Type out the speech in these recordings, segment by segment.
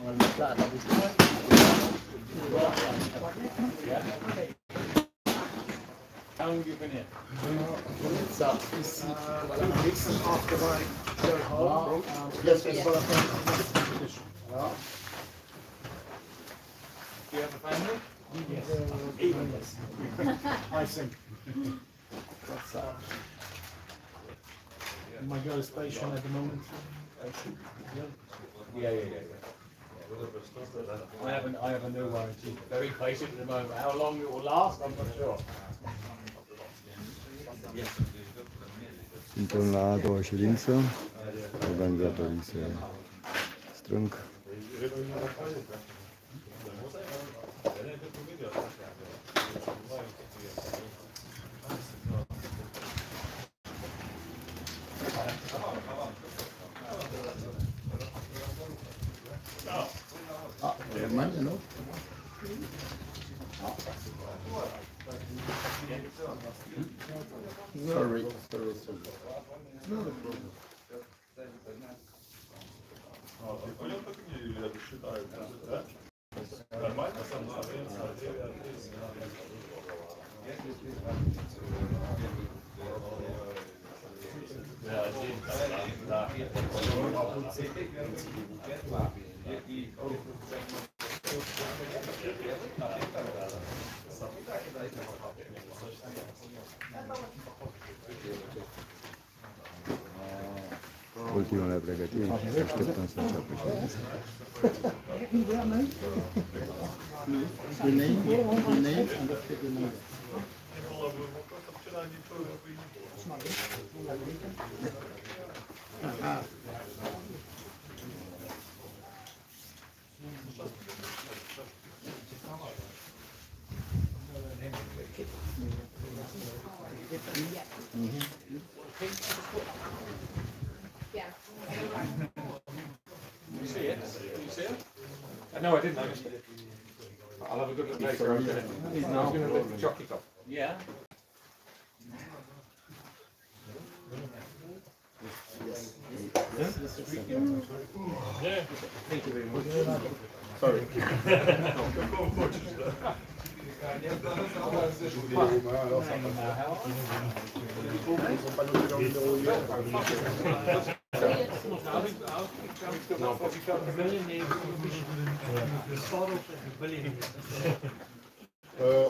va le mettre là à ta bouche. How long have you been here? Ça, ici, voilà. Niks after my share home. Yes, yes. Voilà. Do you have a family? Yes. Even yes. I think. That's my girl is patient at the moment. Yeah. I have a new one. She's very patient at the moment. How long it will last, I'm not sure. Suntem la a doua ședință, organizatorii se strâng. Germania, nu? Sorry. Ultimele pregătiri și așteptăm să înceapă ședința. You see it? You see it? No, I didn't notice it. I'll have a good look later. I was going to lift the jockey top. Yeah. Yeah. Thank you very much. Sorry.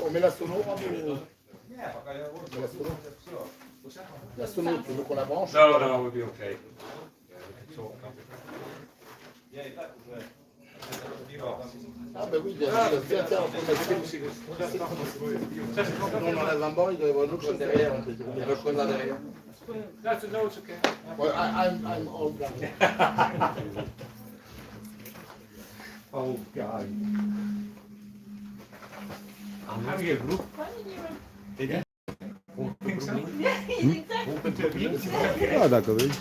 On met la sono ou... La sono, tu veux qu'on la branche? No, we'll be okay. Ah ben oui, bien sûr. Tiens, on peut mettre... On enlève un banc, il doit y avoir une autre chose derrière. Il y a le coin là derrière. No, it's okay. Well, I'm old guy. Oh, God. How are you, Luke? Da, dacă vrei.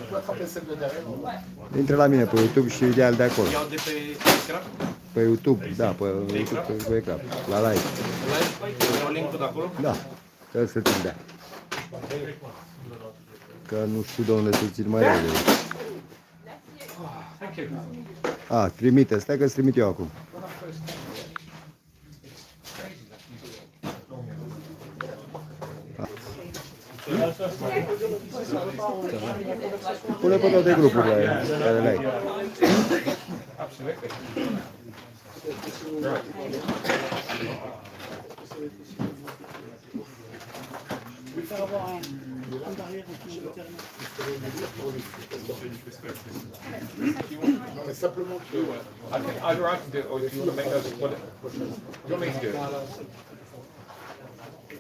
Tu attrapes celle de derrière. Intră la mine pe YouTube și ideal de acolo. Iau de pe ecran? Pe YouTube, da, pe YouTube, pe ecran, la live. Live? Iau link-ul de acolo? Da, trebuie să ți-l dea. Că nu știu de unde să ți-l mai iau de aici. Thank you. A, trimite, stai că-ți trimit eu acum. Pune pe toate grupurile care le ai. Absolutely. Non, mais simplement que... I think either I can do it, or if you want to make those, what, you want me to do it?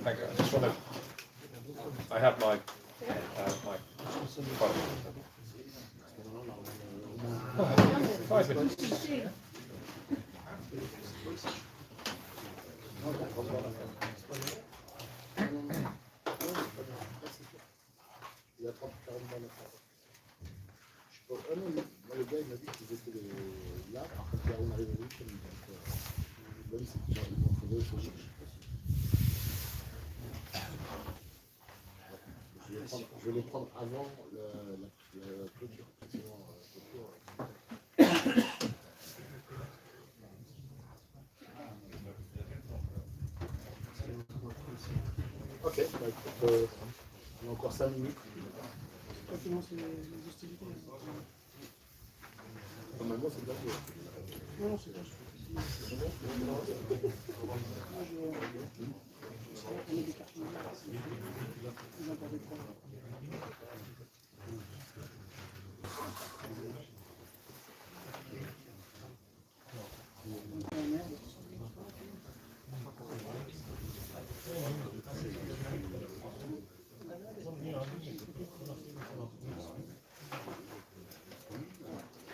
Thank you. I just want to. I have my my. 5 minutes. Il y a 30-40 dans la salle. Je sais pas. Ah non, moi, le gars, il m'a dit qu'ils étaient là. Par contre, on arrive au week-end. Donc, là, c'est déjà ils vont trouver autre chose. Je vais les prendre avant la clôture. Sinon, clôture. on a encore 5 minutes. Normalement, c'est pas sûr. Non, non, c'est pas sûr.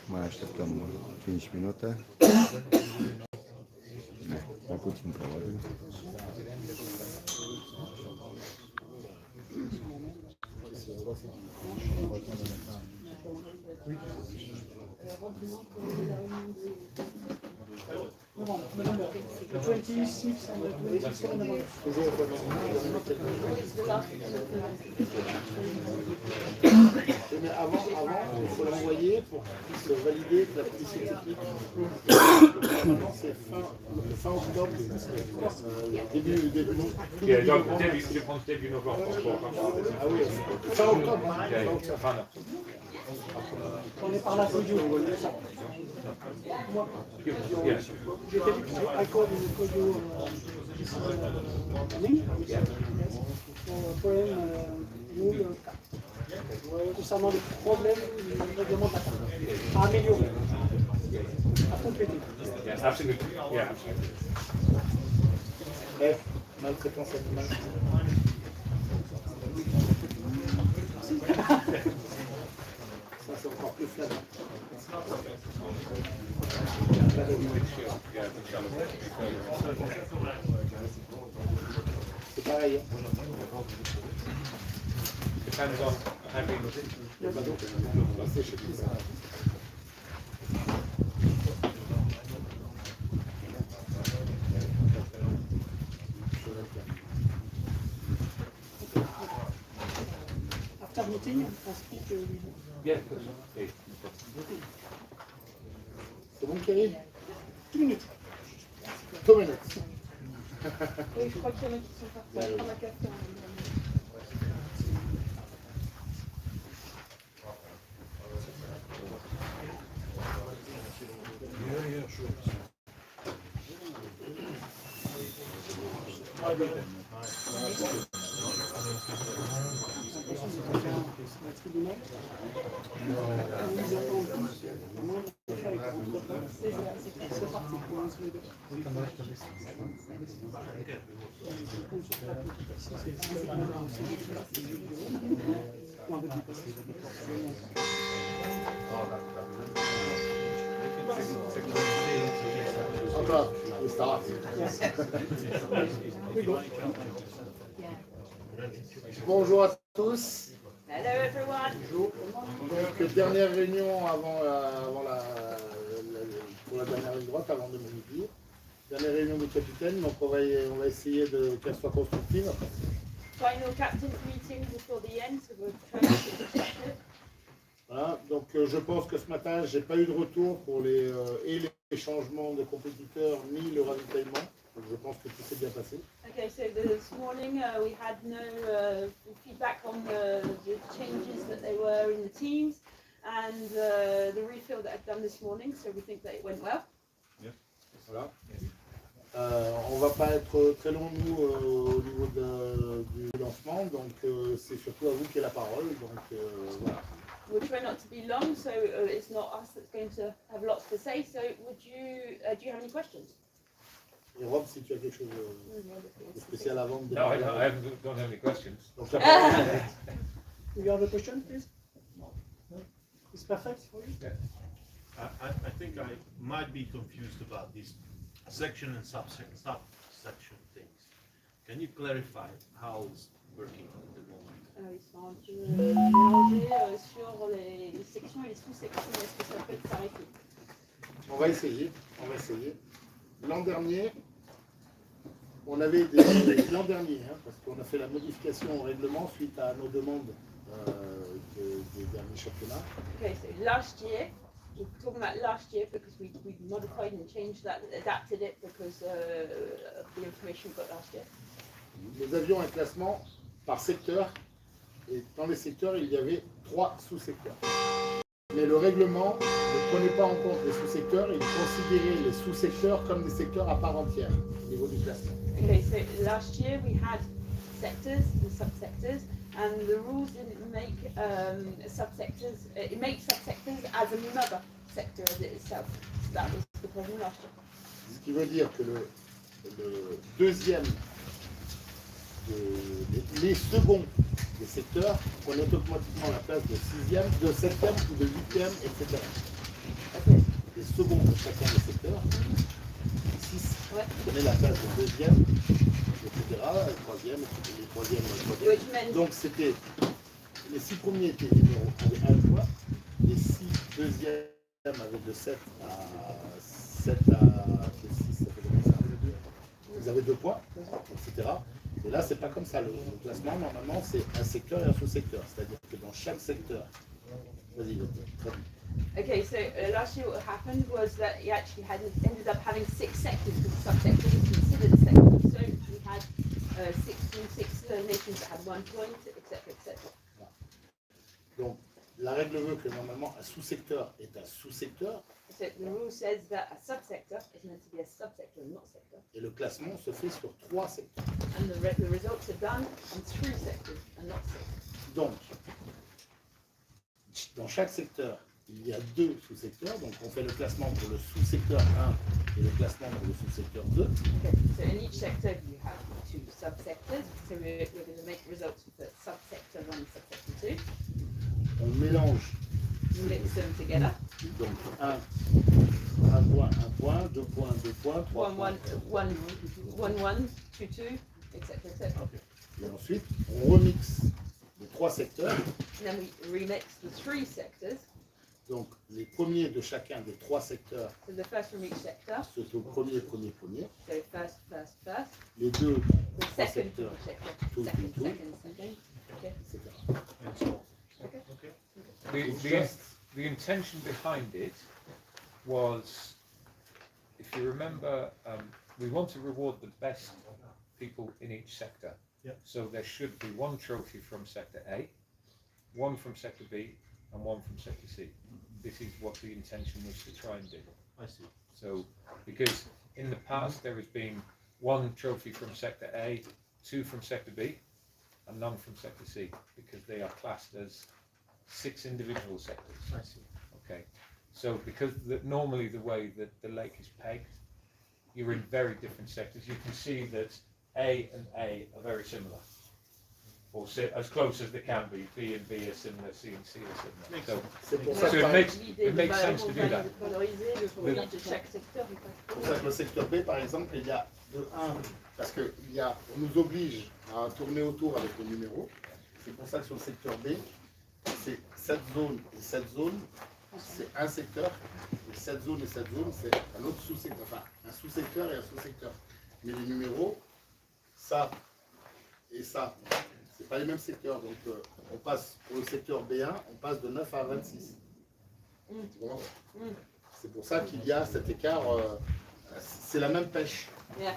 Mai așteptăm 5 minute. Mai puțin probabil. The 26 and the 27 November. Mais avant, il faut l'envoyer pour qu'il puisse valider la police technique. Normalement, c'est fin octobre, début novembre. Yeah, je pense début novembre. Ah oui, fin octobre. On est par la Codio. Moi, j'étais d'accord avec le Codio pour nous, concernant les problèmes du règlement de la carte, à améliorer, à compléter. Yeah, absolutely. Yeah, absolutely. Bref, maltraitance animale. Ça, c'est encore plus flagrant. C'est pareil. Depends on having. C'est chez qui ça? After meeting, I speak with Yeah, okay. C'est bon, Kerry? 2 minutes. 2 minutes. Oui, je crois qu'il y en a qui sont partis prendre la café. Encore, we start. Bonjour à tous. Hello everyone. Donc, dernière réunion pour la dernière ligne droite, avant de midi. Dernière réunion du capitaine, donc on va essayer qu'elle soit constructive. Final captain's meeting before the end, so we're trying to be constructive. Voilà, donc je pense que ce matin, j'ai pas eu de retour pour les changements de compétiteurs ni le ravitaillement. Donc je pense que tout s'est bien passé. Okay, so this morning we had no feedback on the changes that they were in the teams and the refill that I've done this morning, so we think that it went well. Voilà. On va pas être très long nous au niveau du lancement, donc c'est surtout à vous qui avez la parole. Donc voilà. We'll try not to be long, so it's not us that's going to have lots to say. So would you, do you have any questions? Et Rob, si tu as quelque chose de spécial avant de No, I don't have any questions. Donc, la parole. Do you have a question, please? No. It's perfect for you? Yeah. I think I might be confused about these section and subsection things. Can you clarify how it's working at the moment? Ils sont un peu mélangés sur les sections et les sous-sections. Est-ce que ça peut être s'arrêter? On va essayer. L'an dernier, on avait l'an dernier, parce qu'on a fait la modification au règlement suite à nos demandes des derniers championnats. Okay, so last year, we're talking about last year because we modified and changed that, adapted it because of the information we got last year. Nous avions un classement par secteur, et dans les secteurs, il y avait 3 sous-secteurs. Mais le règlement ne prenait pas en compte les sous-secteurs, il considérait les sous-secteurs comme des secteurs à part entière au niveau du classement. Okay, so last year we had sectors and subsectors, and the rules didn't make subsectors. It makes subsectors as another sector as it itself. So that was the problem last year. Ce qui veut dire que le deuxième, les seconds des secteurs prenaient automatiquement la place de sixième, de septième ou de huitième, etc. Okay. Les seconds de chacun des secteurs, 6, Ouais. prenaient la place de deuxième, etc. Troisième, les troisièmes, Which meant Donc c'était, les 6 premiers étaient avaient 1 point, les 6 deuxièmes avaient de 7 à 6, ça fait combien ça? Ils avaient 2 points, etc. Et là, c'est pas comme ça. Le classement, normalement, c'est un secteur et un sous-secteur. C'est-à-dire que dans chaque secteur, vas-y, traduis. okay, so last year what happened was that he actually ended up having 6 sectors because the subsector was considered a sector. So we had 6 nations that had 1 point, etc., etc. Donc, la règle veut que normalement, un sous-secteur est un sous-secteur So the rule says that a subsector is meant to be a subsector, not sector. et le classement se fait sur 3 secteurs. And the results are done on 3 sectors and not 6. Donc, dans chaque secteur, il y a 2 sous-secteurs. Donc, on fait le classement pour le sous-secteur 1 et le classement pour le sous-secteur 2. Okay, so in each sector you have 2 subsectors. So we're going to make results for subsector 1 and subsector 2. On mélange Mix them together. donc 1 point, 2 points, 2 points, 3 1, points. 1, 1, 2, 2, etc., etc. Et ensuite, on remixe les 3 secteurs. And then we remix the 3 sectors. Donc, les premiers de chacun des 3 secteurs, So the first from each sector. c'est au premier. So first. Les 2 The second from secteurs, each sector. Two, Second. two. Okay. etc. The intention behind it was, if you remember, we want to reward the best people in each sector. Yep. So there should be 1 trophy from sector A, 1 from sector B, and 1 from sector C. This is what the intention was to try and do. I see. So, because in the past there has been 1 trophy from sector A, 2 from sector B, and none from sector C, because they are classed as 6 individual sectors. I see. Okay, so because normally the way that the lake is pegged, you're in very different sectors. You can see that A and A are very similar, or as close as they can be. B and B are similar, C and C are similar. So, C'est pour so ça que, it makes sense to do that. De chaque secteur. pour ça que le secteur B, par exemple, il y a de 1, parce on nous oblige à tourner autour avec les numéros. C'est pour ça que sur le secteur B, c'est cette zone et cette zone, c'est un secteur. Et cette zone et cette zone, c'est un autre sous-secteur. Enfin, un sous-secteur et un sous-secteur. Mais les numéros, ça et ça, c'est pas les mêmes secteurs. Donc, on passe pour le secteur B1, on passe de 9 à 26. Tu comprends? C'est pour ça qu'il y a cet écart. C'est la même pêche. Yeah.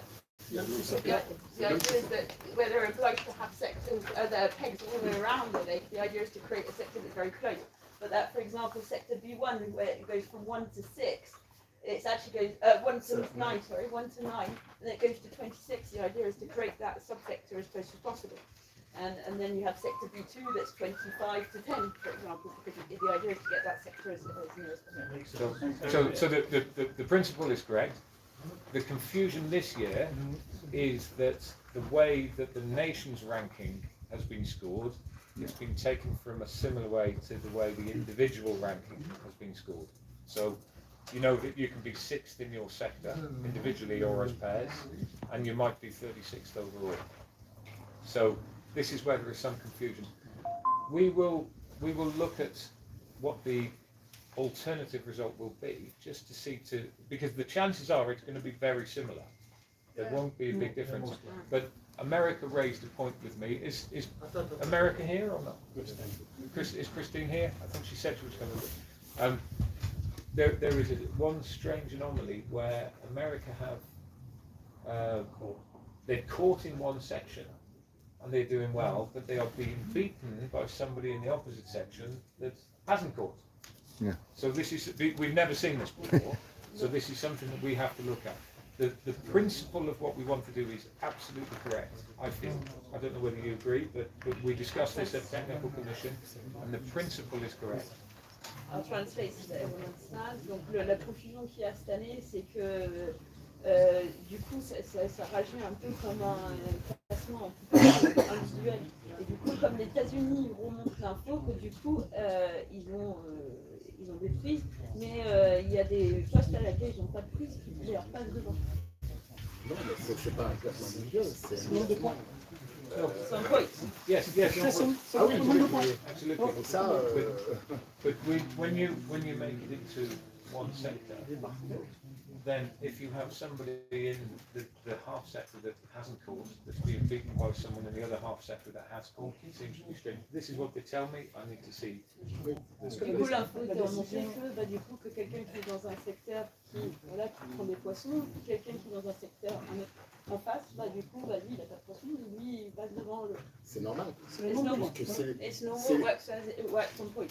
Il y a le- Yeah, the idea is that where they're obliged to have sectors, their pegs all the way around the lake, the idea is to create a sector that's very close. But that, for example, sector B1, where it goes from 1 to 6, it actually goes 1 to 9, sorry, 1 to 9, and it goes to 26. The idea is to create that subsector as close as possible. And then you have sector B2 that's 25 to 10, for example, because the idea is to get that sector as near as possible. So the principle is correct. The confusion this year is that the way that the nation's ranking has been scored, it's been taken from a similar way to the way the individual ranking has been scored. So you know that you can be 6th in your sector individually or as pairs, and you might be 36th overall. So this is where there is some confusion. We will look at what the alternative result will be, just to see because the chances are it's going to be very similar. There won't be a big difference. But America raised a point with me. Is America here or not? Is Christine here? I think she said she was going to. There is one strange anomaly where America have they're caught in one section, and they're doing well, but they are being beaten by somebody in the opposite section that hasn't caught. Yeah. So this is, we've never seen this before, so this is something that we have to look at. The principle of what we want to do is absolutely correct, I feel. I don't know whether you agree, but we discussed this at Technical Commission, and the principle is correct. I'll translate so that everyone understands. Donc la confusion qu'il y a cette année, c'est que du coup ça rajoute un peu comme un classement individuel. Et du coup, comme les États-Unis remontent l'info, que du coup ils ont des prises, mais il y a des postes à laquelle ils n'ont pas de prise qui leur passent devant. Non, mais c'est pas un classement individuel, c'est un nombre de points. Some points. Yes, Ah oui, absolutely. et ça, But when you make it into one sector, then if you have somebody in the half sector that hasn't caught, that's being beaten by someone in the other half sector that has caught, it seems to be strange. This is what they tell me, I need to see. Du coup, l'info était remontée que, du coup, que quelqu'un qui est dans un secteur qui prend des poissons, quelqu'un qui est dans un secteur en face, du coup, lui, il n'a pas de poissons, lui, il passe devant le... c'est normal. It's normal. Parce que c'est- It's normal, c'est- it works on point.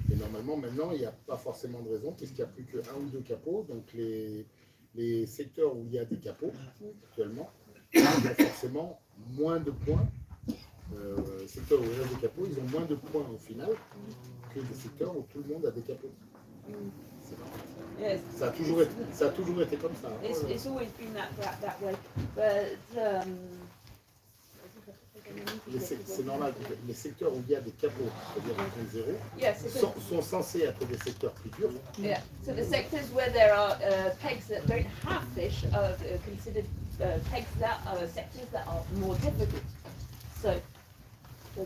Et normalement, maintenant, il n'y a pas forcément de raison, puisqu'il n'y a plus qu'un ou deux capots. Donc, les secteurs où il y a des capots, actuellement, ils ont forcément moins de points. Les secteurs où il y a des capots, ils ont moins de points au final que des secteurs où tout le monde a des capots. C'est normal. Yes. Ça a toujours été comme ça. Hein. It's always been that way. But C'est normal. Les secteurs où il y a des capots, c'est-à-dire point zéro, yes, sont censés être des secteurs plus durs. yeah. So the sectors where there are pegs that don't have fish are considered pegs that are sectors that are more difficult. So, Et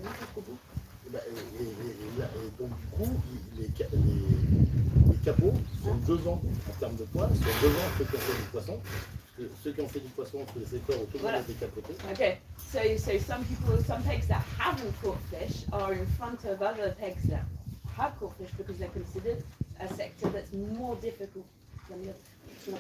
donc du coup, les capots sont devant en termes de poids, sont devant ceux qui ont fait du poisson. Parce que ceux qui ont fait du poisson, c'est les secteurs où tout le monde Voilà. a décapoté. okay, so some pegs that haven't caught fish are in front of other pegs that have caught fish because they're considered a sector that's more difficult than the other. So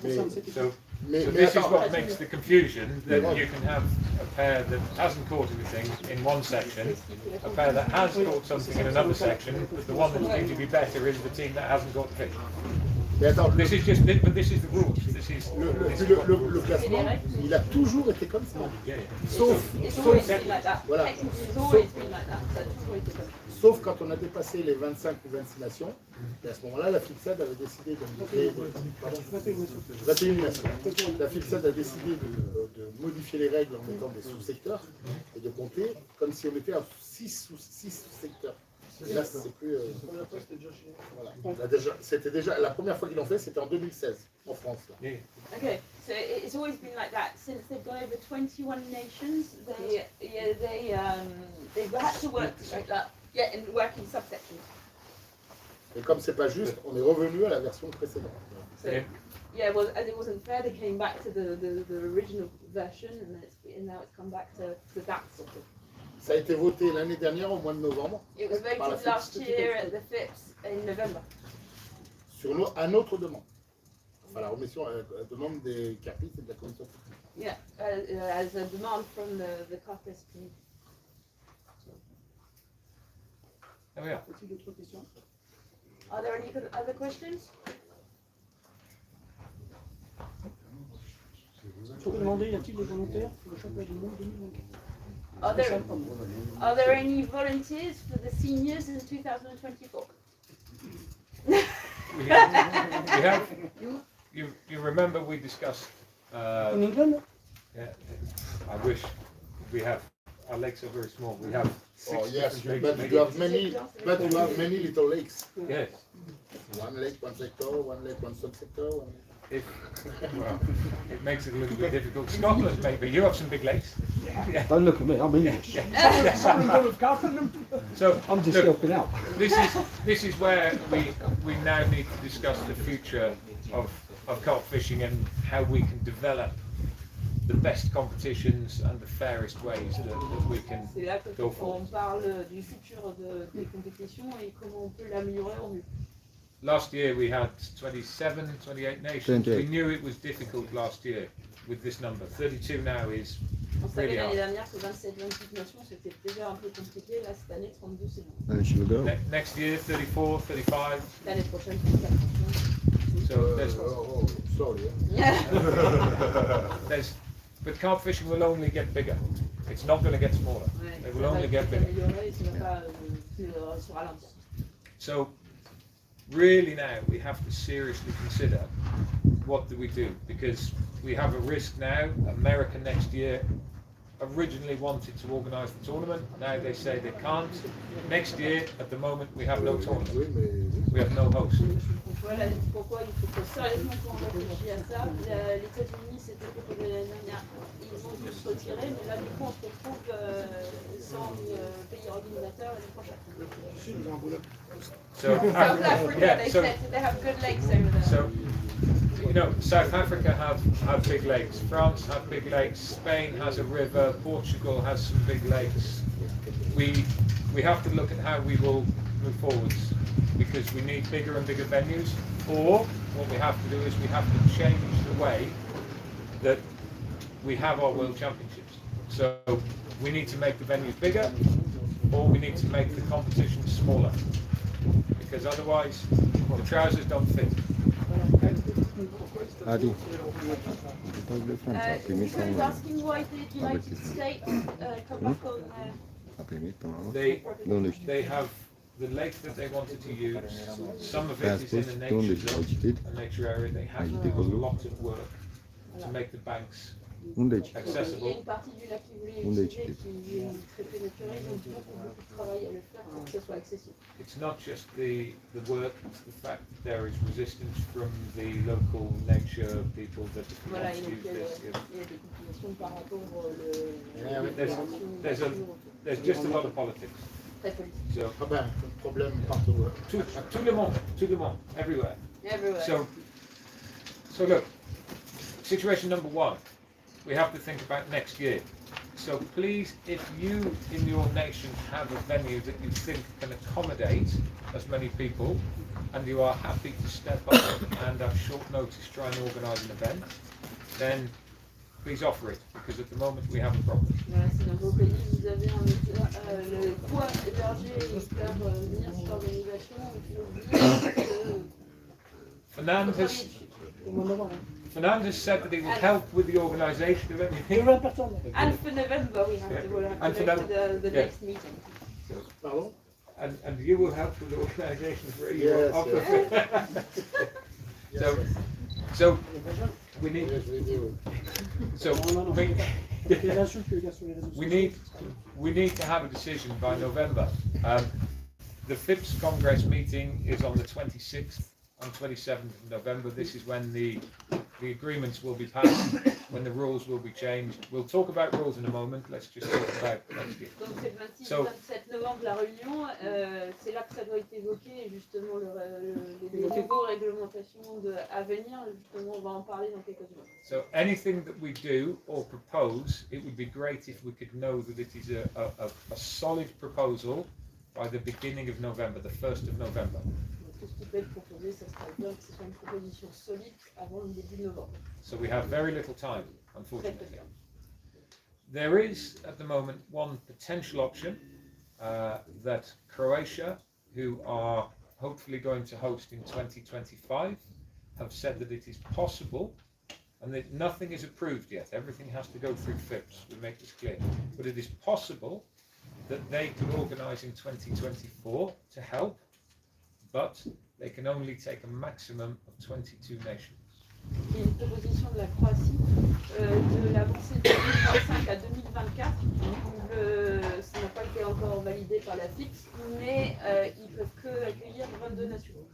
Mais this is attends, what makes the confusion, that you can have a pair that hasn't caught anything in one section, a pair that has caught something in another section, but the one that's going to be better is the team that hasn't caught the fish. mais attends, This is just, but this is the rules. This is le classement, il a toujours été comme ça. yeah. Sauf, It's always been like that. Voilà. It's always been like that. So it's always been like that. sauf quand on a dépassé les 25 ou 26 nations. Et à ce moment-là, la FICSAD avait décidé de créer 21 nations. La FICSAD a décidé de modifier les règles en mettant des sous-secteurs et de compter comme si on était à 6 sous-secteurs. Et là, c'est plus. Voilà. C'était déjà la première fois qu'ils l'ont fait, c'était en 2016 en France. Là. Yeah. Okay, so it's always been like that since they've got over 21 nations. They've had to work like that. Yeah, and work in subsections. Et comme c'est pas juste, on est revenu à la version précédente. So yeah, well, as it wasn't fair, they came back to the original version, and now it's come back to that sort of. Ça a été voté l'année dernière au mois de novembre It was Par la voted last year at the FIPS in November. à notre demande. Enfin, la remission à la demande des CAPIS et de la commission. Yeah, as a demand from the CAPES committee. There we are. As-t-il d'autres questions? Are there any other questions? Je peux demander, y a-t-il des volontaires pour le championnat du monde 2024? Are there any volunteers for the seniors in 2024? We have you remember we discussed, In England? yeah, I wish we have, our lakes are very small, we have 6 Oh yes, different but lakes. you have many little lakes. Yes, One lake, one sector, one lake, one sub-sector. well, it makes it a little bit difficult. Scotland maybe, you have some big lakes. Don't look at me, I'm English. So, I'm just look, helping out. this is where we now need to discuss the future of carp fishing and how we can develop the best competitions and the fairest ways that we can C'est là que go forward. on parle du futur des compétitions et comment on peut l'améliorer au mieux. Last year we had 27, 28 nations. 28. We knew it was difficult last year with this number. 32 now is savait really l'année hard. dernière que 27-28 nations, c'était déjà un peu compliqué. Là, cette année, 32, c'est bon. And she'll go. Next year, 34, 35. L'année prochaine, 34 nations. So there's, Sorry. but carp fishing will only get bigger. It's not going to get smaller. Ouais, It ça will va only get être bigger. amélioré, ça va pas plus se ralentir. So really now we have to seriously consider what do we do, because we have a risk now. America next year originally wanted to organise the tournament. Now they say they can't. Next year, at the moment, we have no tournament. Oui, mais We have no host. Voilà pourquoi il faut que sérieusement qu'on réfléchisse à ça. Les États-Unis, c'était proposé l'année dernière, ils ont dû se retirer, mais là, du coup, on se retrouve sans pays organisateur l'année prochaine. So, South Africa, yeah, they so, said they have good lakes over there. so you know, South Africa have big lakes. France have big lakes. Spain has a river. Portugal has some big lakes. We have to look at how we will move forwards, because we need bigger and bigger venues. Or what we have to do is we have to change the way that we have our World Championships. So we need to make the venues bigger, or we need to make the competition smaller, because otherwise the trousers don't fit. Adi, tu parles de France, a primit He was ton... asking why the United States come back on A primit ton avans? They De unde știi? they have the lake that they wanted to use. Some of Te-a it is in spus a tu unde nature ai zone, citit? a nature area. They have Ai to citit do a acolo? lot of work to make the banks Unde ai citit? Il y a accessible. une partie du lac qui voulait Unde ai utiliser, citit? qui est très pénétrée, donc beaucoup de travail à le faire pour que ce soit accessible. It's not just the work, it's the fact that there is resistance from the local nature people that Voilà, want et to donc use this. il y a des complications par rapport There's just a lot of politics. très politique. So Ah ben, problème partout. tout le monde, everywhere. Everywhere. So look, situation number one, we have to think about next year. So please, if you in your nation have a venue that you think can accommodate as many people, and you are happy to step up and at short notice try and organise an event, then please offer it, because at the moment we have a problem. Voilà, si dans vos pays vous avez le poids héberger et faire venir cette organisation, il faut dire Fernand has said that he will help with the organisation of anything. and for November we have to go And for to November, the yeah. next meeting. Pardon? And you will help with the organisation for you. Yes, So we need. Yes, we do. So we need to have a decision by November. The FIPS Congress meeting is on the 26th and 27th of November. This is when the agreements will be passed, when the rules will be changed. We'll talk about rules in a moment. Let's just talk about next year. Donc c'est le 26 27 novembre la réunion, c'est là que ça doit être évoqué, et justement les nouveaux réglementations à venir, justement on va en parler dans quelques jours. So anything that we do or propose, it would be great if we could know that it is a solid proposal by the beginning of November, the 1st of November. Tout ce qui peut être proposé, ça serait bien que ce soit une proposition solide avant le début de novembre. So we have very little time, Très peu unfortunately. de temps. There is, at the moment, one potential option that Croatia, who are hopefully going to host in 2025, have said that it is possible, and that nothing is approved yet. Everything has to go through FIPS, we make this clear. But it is possible that they could organise in 2024 to help, but they can only take a maximum of 22 nations. Il y a une proposition de la Croatie de l'avancer de 2025 à 2024. Ça n'a pas été encore validé par la FIPS, mais ils peuvent que accueillir 22 nations.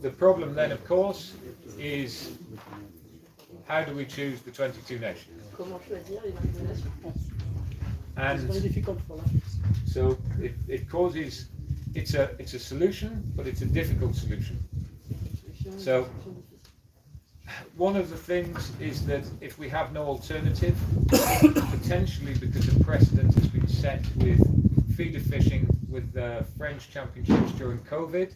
The problem then, of course, is how do we choose the 22 nations? Comment choisir les 22 nations? And so it causes, it's a solution, but it's a difficult solution. So one of the things is that if we have no alternative, potentially because a precedent has been set with feeder fishing with the French championships during COVID,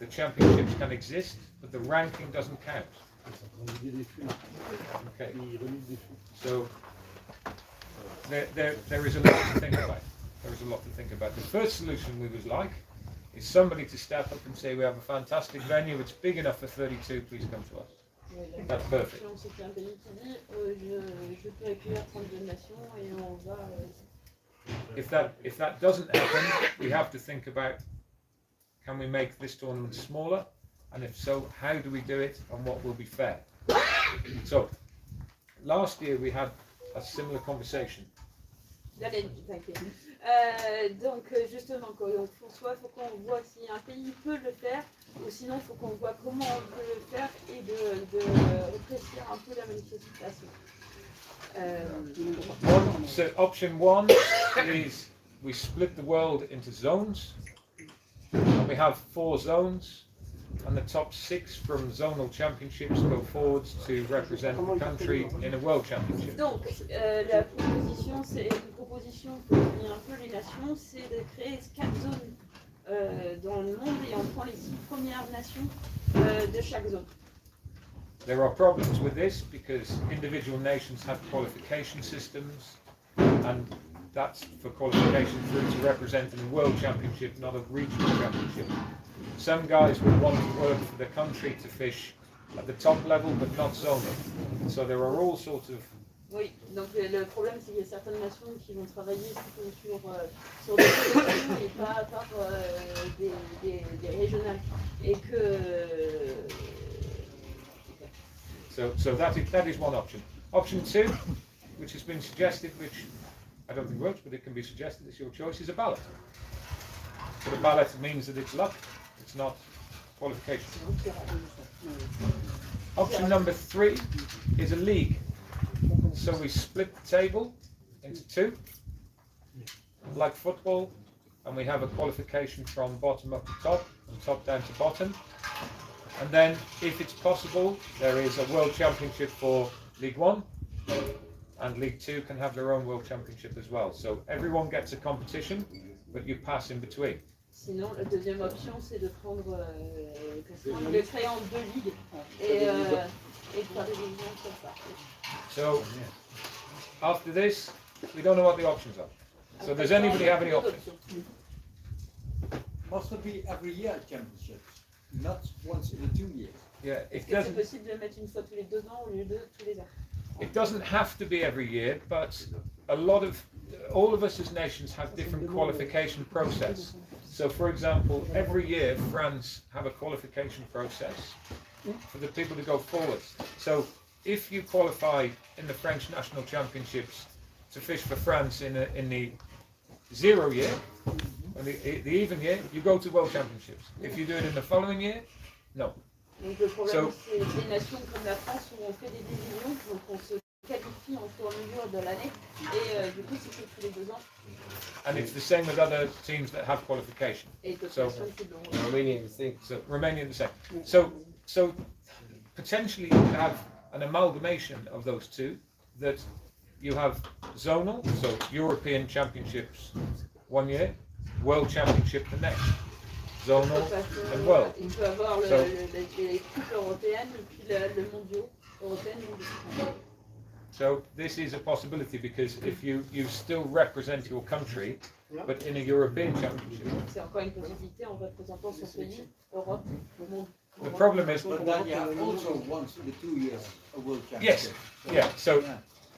the championships can exist, but the ranking doesn't count. Okay. So there is a lot to think about. There is a lot to think about. The first solution we would like is somebody to step up and say, we have a fantastic venue, it's big enough for 32, please come to us. That's perfect. C'est un pays qui dit je peux accueillir 32 nations et on va. If that doesn't happen, we have to think about, can we make this tournament smaller? And if so, how do we do it and what will be fair? So, last year we had a similar conversation. Allez, t'inquiète. Donc justement, donc, soit il faut qu'on voit si un pays peut le faire, ou sinon il faut qu'on voit comment on peut le faire et de rétrécir un peu la manifestation. So option one is we split the world into zones, and we have 4 zones, and the top 6 from zonal championships go forwards to represent the country in a world championship. Donc la proposition, c'est une proposition que dit un peu les nations, c'est de créer 4 zones dans le monde et on prend les 6 premières nations de chaque zone. There are problems with this because individual nations have qualification systems, and that's for qualification through to representing a world championship, not a regional championship. Some guys would want to work for the country to fish at the top level, but not zonal. So there are all sorts of. Oui, donc le problème c'est qu'il y a certaines nations qui vont travailler plutôt sur des nations et pas par des régionales. Et que. So that is one option. Option 2, which has been suggested, which I don't think works, but it can be suggested, it's your choice, is a ballot. But a ballot means that it's luck, it's not qualification. Option number 3 is a league. So we split the table into 2, like football, and we have a qualification from bottom up to top, and top down to bottom. And then, if it's possible, there is a World Championship for League 1, and League 2 can have their own World Championship as well. So everyone gets a competition, but you pass in between. Sinon, la deuxième option, c'est de prendre, de créer en 2 ligues et de faire des divisions comme ça. So, after this, we don't know what the options are. So does anybody have any options? Must it be every year championships, not once in the 2 years? Yeah, Est-ce que c'est possible de mettre une fois tous les 2 ans au lieu de tous les ans? it doesn't have to be every year, but all of us as nations have different qualification process. So, for example, every year France have a qualification process for the people to go forwards. So, if you qualify in the French national championships to fish for France in the 0 year, and the even year, you go to World Championships. If you do it in the following year, no. Donc le problème, c'est des nations comme la France où on fait des divisions, donc on se qualifie en fur et à mesure de l'année, et du coup c'est tous les 2 ans. And it's the same with other teams that have qualification. Et So Romania, the same. So Romania the same. So potentially you could have an amalgamation of those two, that you have zonal, so European championships 1 year, World Championship the next, zonal and world. Il peut avoir les coupes européennes et puis le mondial européen. So this is a possibility because if you still represent your country, but in a European championship. C'est encore une possibilité en représentant son pays, Europe, le monde. The problem is, But then you have also once in the 2 years a world yes, championship. yeah. So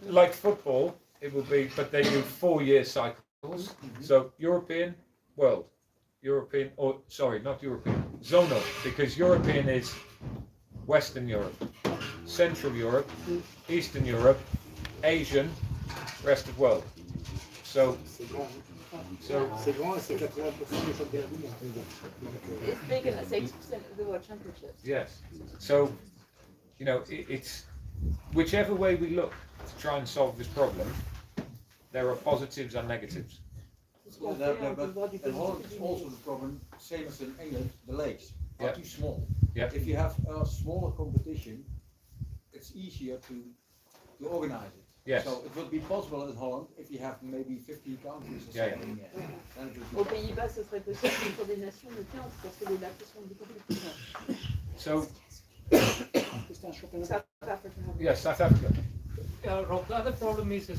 like football, it will be, but they do 4-year cycles. So European, world, European, or sorry, not European, zonal, because European is Western Europe, Central Europe, Eastern Europe, Asian, rest of world. So C'est grand et c'est 80% des championnats du monde. It's bigger than 60% of the World Championships. yes, so you know it's whichever way we look to try and solve this problem, there are positives and negatives. But in Holland it's also the problem, same as in England, the lakes are too small. Yeah. If you have a smaller competition, it's easier to organize it. Yes. So it would be possible in Holland if you have maybe 50 countries or Yeah, something. Then it would be Aux Pays-Bas, ce serait possible pour des nations de 15 parce que les lacs sont beaucoup plus petits. So C'est un championnat. South Africa. yes, South Africa. Rob, the other problem is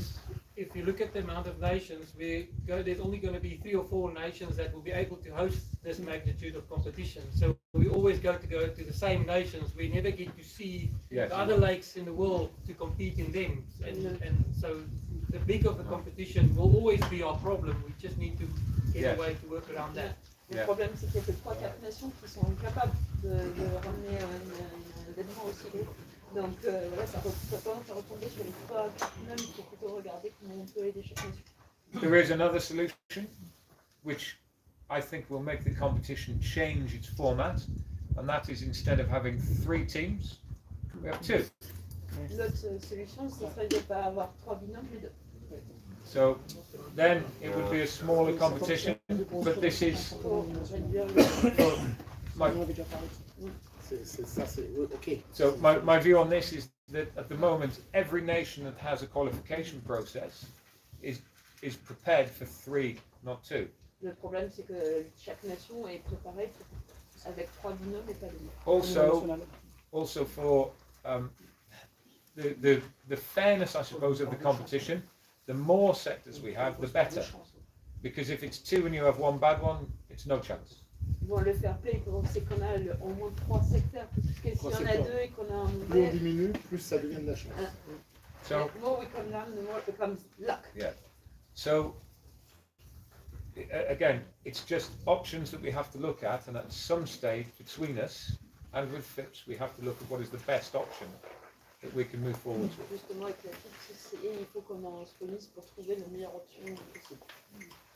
if you look at the amount of nations, there's only going to be 3 or 4 nations that will be able to host this magnitude of competition. So we always go to the same nations. We never get to see Yes. the other lakes in the world to compete in them. And so the big of the competition will always be our problem. We just need to get Yes. a way to work around that. Le problème, c'est qu'il y a que 3-4 nations qui sont capables de ramener un événement aussi gros. Donc voilà, ça tendance à retomber sur les 3-4 mêmes. Il faut plutôt regarder comment on peut aider chaque nation. There is another solution, which I think will make the competition change its format, and that is instead of having 3 teams, we have 2. L'autre solution, ce serait de ne pas avoir 3 binômes, mais 2. So then it would be a smaller competition, but this is my, so my view on this is that at the moment every nation that has a qualification process is prepared for 3, not 2. Le problème, c'est que chaque nation est préparée avec 3 binômes et pas 2. Also for the fairness, I suppose, of the competition, the more sectors we have, the better. Because if it's 2 and you have 1 bad one, it's no chance. Bon, le fair play, c'est qu'on a au moins 3 secteurs. Parce que si on a 2 et qu'on a un Plus on diminue, plus ça devient de la chance. So the more we come down, the more it becomes luck. yeah. So again, it's just options that we have to look at, and at some stage between us and with FIPS, we have to look at what is the best option that we can move forward with. Justement, avec la FIPS, il faut qu'on se réunisse pour trouver la meilleure option possible.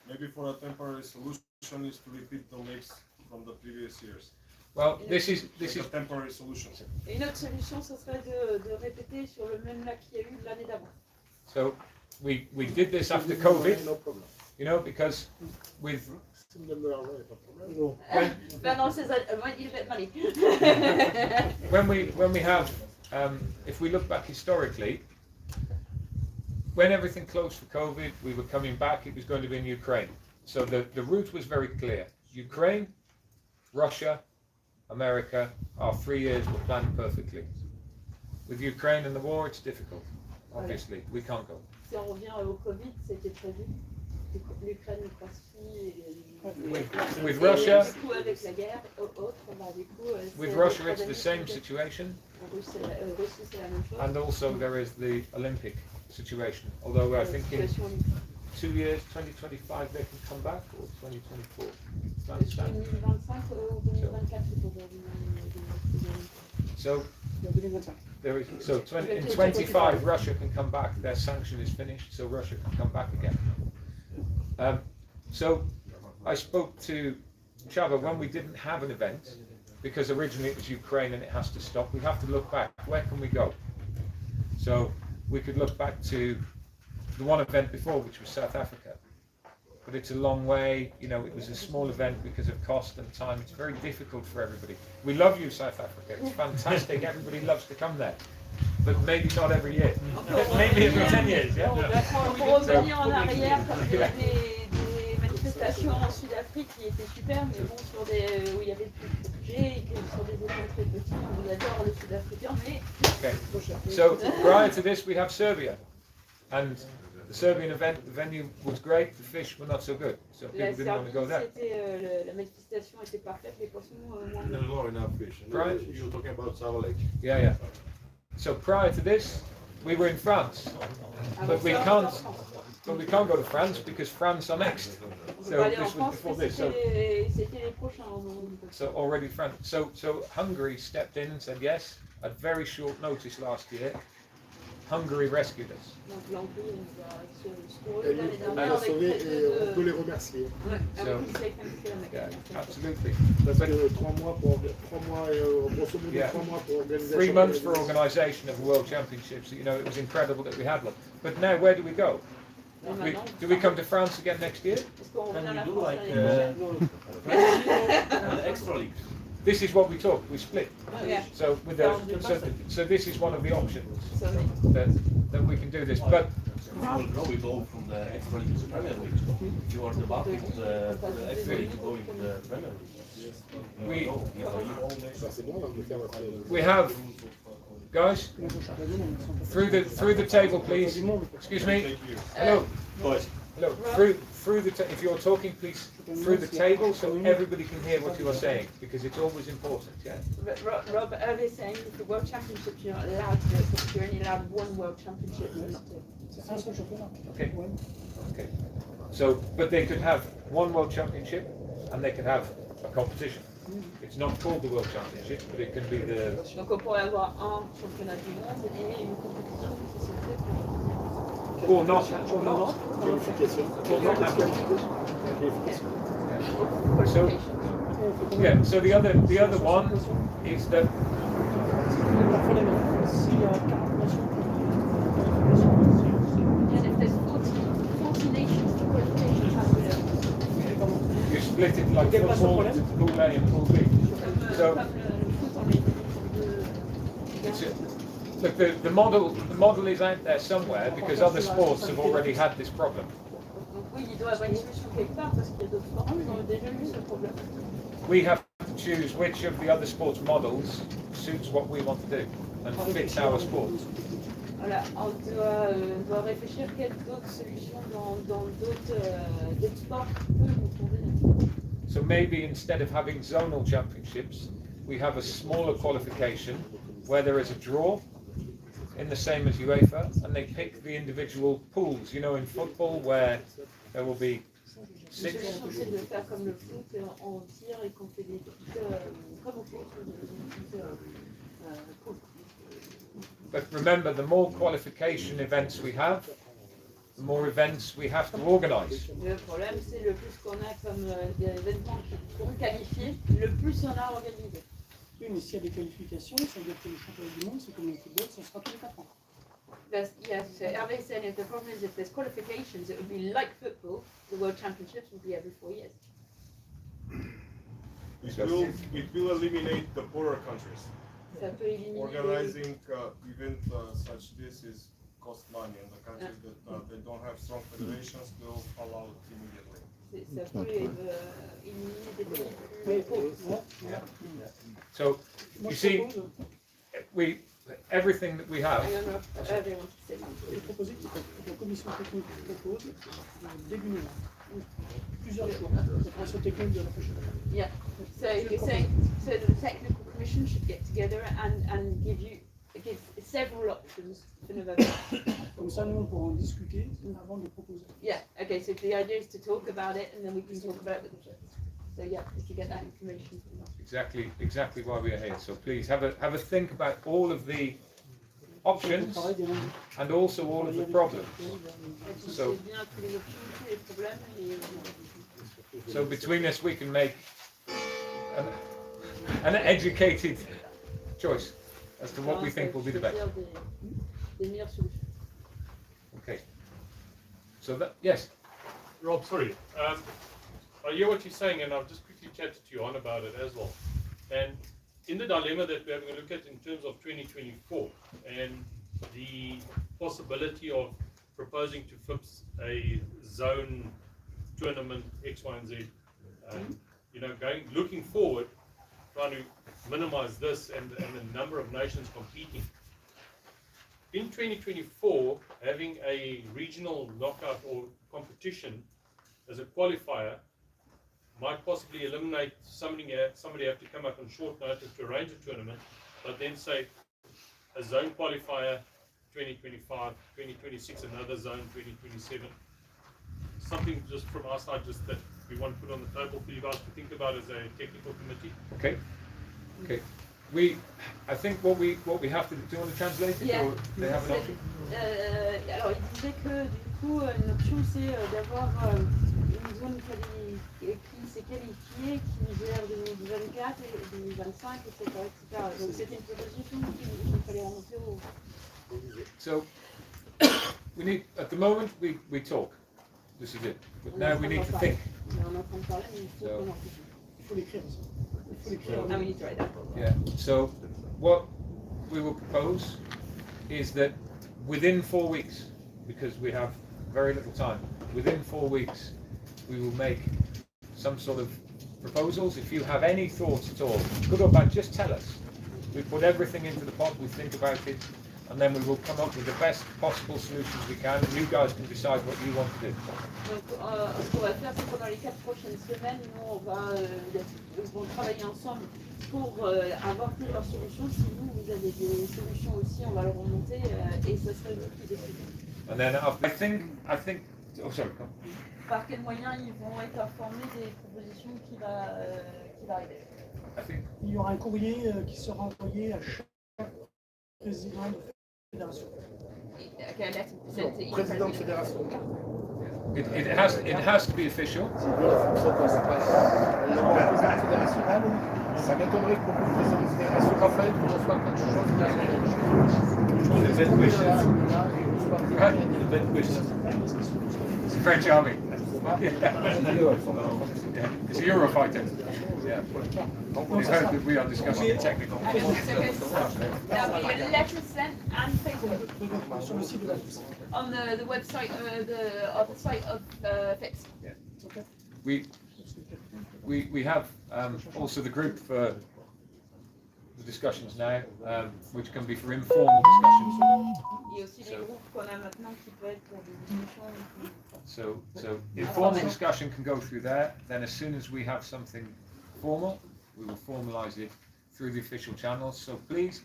Maybe for a temporary solution is to repeat the lakes from the previous years. Well, this is A temporary solution. Et une autre solution, ce serait de répéter sur le même lac qu'il y a eu l'année d'avant. so we did this after COVID, No problem. you know, because with Si me donne de l'argent, il n'y a pas de problème. Ben non, c'est ça, il met money. when we have if we look back historically, when everything closed for COVID, we were coming back, it was going to be in Ukraine. So the route was very clear. Ukraine, Russia, America, our 3 years were planned perfectly. With Ukraine and the war, it's difficult. Obviously, we can't go. Si on revient au Covid, c'était prévu. L'Ukraine ne passe plus. With Russia, Du coup, avec la guerre, autre, du coup, with Russia, it's the same situation. Russie, c'est la même chose. And also there is the Olympic situation. Although I think in 2 years, 2025, they can come back, or 2024. It's not Sur 2025 ou 2024, il faut So2025. there is in 25 Russia can come back. Their sanction is finished, so Russia can come back again. So I spoke to Chava when we didn't have an event, because originally it was Ukraine and it has to stop. We have to look back. Where can we go? So we could look back to the one event before, which was South Africa. But it's a long way, you know, it was a small event because of cost and time. It's very difficult for everybody. We love you, South Africa. It's fantastic. Everybody loves to come there. But maybe not every year. Maybe every 10 years, yeah? Pour revenir en arrière, il y a des manifestations en Sud-Afrique qui étaient super, mais bon, sur des, où il y avait plus de budget et sur des événements très petits, on adore les Sud-Africains, mais... Okay. So prior to this, we have Serbia. And the Serbian event, the venue was great, the fish were not so good. So people didn't want to go there. La manifestation était parfaite, les poissons moins There's not enough fish. Right. You're talking about Sava Lake. Yeah, yeah. So prior to this, we were in France. But we can't go to France because France are next. So this was before this. So already France. So Hungary stepped in and said yes at very short notice last year. Hungary rescued us. On a sauvé et on peut les remercier. So, yeah, absolutely. Parce que 3 mois pour grosso modo Yeah. 3 mois pour organiser. 3 months for organisation of the World Championships. You know, it was incredible that we had one. But now, where do we go? Do we come to France again next year? Can we do like extra league? This is what we talk. We split. Yeah. So with so this is one of the options that we can do this. But We go from the extra league to the Premier League. You are the bottom of the extra league going to the Premier League. Ça c'est bon, on peut faire we have Guys, through the table, please. Excuse me. Hello. Hello. Through the if you're talking, please through the table so everybody can hear what you are saying, because it's always important. Yeah. Rob, earlier saying that the World Championships you're not allowed to do it, because you're only allowed one World Championship and not two. Okay. Okay. So, but they could have one World Championship, and they could have a competition. It's not called the World Championship, but it can be the. Donc on pourrait avoir un championnat du monde et une compétition qui se fait. Or not. Qualification. So, yeah. So the other one is that. And if there's 40 nations, the qualifications have to You split it like football into Pool A and Pool B. So, look, the model is out there somewhere because other sports have already had this problem. Oui, il doit y avoir une solution quelque part parce qu'il y a d'autres sports qui ont déjà eu ce problème. We have to choose which of the other sports models suits what we want to do and fits our sport. Voilà, on doit réfléchir quelles d'autres solutions dans d'autres sports peuvent nous convenir. So maybe instead of having zonal championships, we have a smaller qualification where there is a draw in the same as UEFA, and they pick the individual pools. You know, in football where there will be 6. J'essaie de faire comme le foot, on tire et qu'on fait des petites, comme au foot, des petites poules. But remember, the more qualification events we have, the more events we have to organise. Le problème, c'est le plus qu'on a comme événements qui seront qualifiés, le plus on a organisé. Oui, mais s'il y a des qualifications, ça veut dire que le championnat du monde, c'est comme le football, ça sera tous les 4 ans. Yes, so Hervé said if the problem is if there's qualifications, it would be like football, the World Championships would be every 4 years. It will eliminate the poorer countries. Ça peut éliminer Organizing event such this is cost money, and the countries that they don't have strong federations will fall out immediately. ça peut éliminer des pays plus pauvres. So you see, everything that we have. Hervé wants to say something. J'ai proposé que la commission technique propose début novembre. Plusieurs jours. La commission technique de la prochaine. Yeah. So you're saying so the technical commission should get together and give several options for November. Comme ça, nous, on pourra en discuter avant de proposer. Yeah. Okay. So the idea is to talk about it, and then we can talk about it with the judges. So yeah, if you get that information from us. Exactly why we are here. So please have a think about all of the options and also all of the problems. So between us we can make an educated choice as to what we think will be the best. Okay. So that, yes. Rob, sorry. I hear what you're saying, and I've just quickly chatted to you on about it as well. And in the dilemma that we're having a look at in terms of 2024 and the possibility of proposing to FIPS a zone tournament X, Y, and Z, looking forward, trying to minimize this and the number of nations competing. In 2024, having a regional knockout or competition as a qualifier might possibly eliminate somebody have to come up on short notice to arrange a tournament, but then say a zone qualifier 2025, 2026, another zone 2027. Something just from our side, just that we want to put on the table for you guys to think about as a technical committee. Okay. I think what we have to do. Do you want to translate it, yeah. Or they have an option? Alors il disait que du coup une option c'est d'avoir une zone qui s'est qualifiée, qui gère 2024 et 2025, etc. Donc c'était une proposition qu'il fallait remonter au. So we need, at the moment we talk. This is it. But now we need to think. On est en train de parler, mais il faut l'écrire. Now we need to write that. Yeah. So what we will propose is that within 4 weeks, because we have very little time, within 4 weeks we will make some sort of proposals. If you have any thoughts at all, good or bad, just tell us. we put everything into the pot, we think about it, and then we will come up with the best possible solutions we can, and you guys can decide what you want to do. Donc, ce qu'on va faire, c'est que pendant les 4 prochaines semaines, nous, vont travailler ensemble pour avoir plusieurs solutions. Si vous avez des solutions aussi, on va le remonter et ce serait vous qui décidez. And then I think, oh sorry, come. Par quels moyens ils vont être informés des propositions qui va arriver. Il y aura un courrier qui sera envoyé à chaque président de fédération. Okay, a letter sent to each Président de president. fédération. It has to be official. Ça m'étonnerait que beaucoup de présidents de fédération Raphaël ne reçoivent pas de It's the French army. It's a Eurofighter. Yeah. It's heard that we are discussing technical. There'll be a letter sent and Facebook Sur le site de la on the website the site of FIPS. We have also the group for the discussions now, which can be for informal discussions. Il y a aussi les groupes qu'on a maintenant qui peuvent être pour des discussions. So informal discussion can go through there. Then as soon as we have something formal, we will formalise it through the official channels. So please.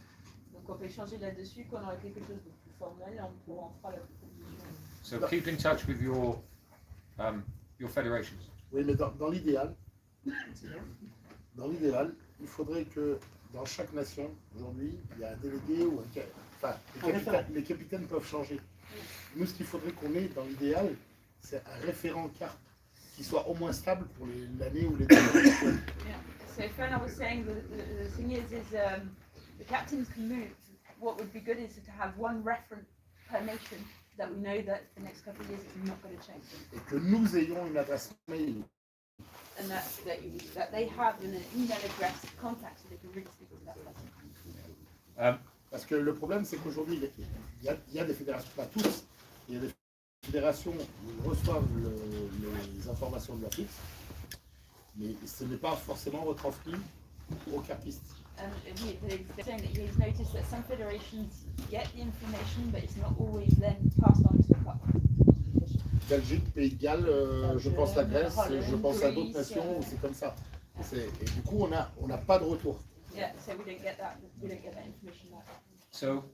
Donc on peut échanger là-dessus, qu'on aura quelque chose de plus formel, on fera la proposition. So keep in touch with your federations. Oui, mais dans l'idéal, il faudrait que dans chaque nation, aujourd'hui, il y a un délégué ou les capitaines peuvent changer. Nous, ce qu'il faudrait qu'on ait dans l'idéal, c'est un référent carte qui soit au moins stable pour l'année ou les 2 années. Yeah. So Fiona was saying the thing is the captains can move. What would be good is to have one reference per nation that we know that the next couple of years it's not going to change. Et que nous ayons une adresse mail. And that they have an email address contact so they can really speak to that person. Parce que le problème, c'est qu'aujourd'hui, il y a des fédérations, pas tous, il y a des fédérations où ils reçoivent les informations de la FIPS, mais ce n'est pas forcément retransmis aux carpistes. And he's saying that he's noticed that some federations get the information, but it's not always then passed on to the club. Belgique, Pays de Galles, je pense la Grèce, je pense à d'autres nations où c'est comme ça. Et du coup, on n'a pas de retour. Yeah, so we don't get that information back. So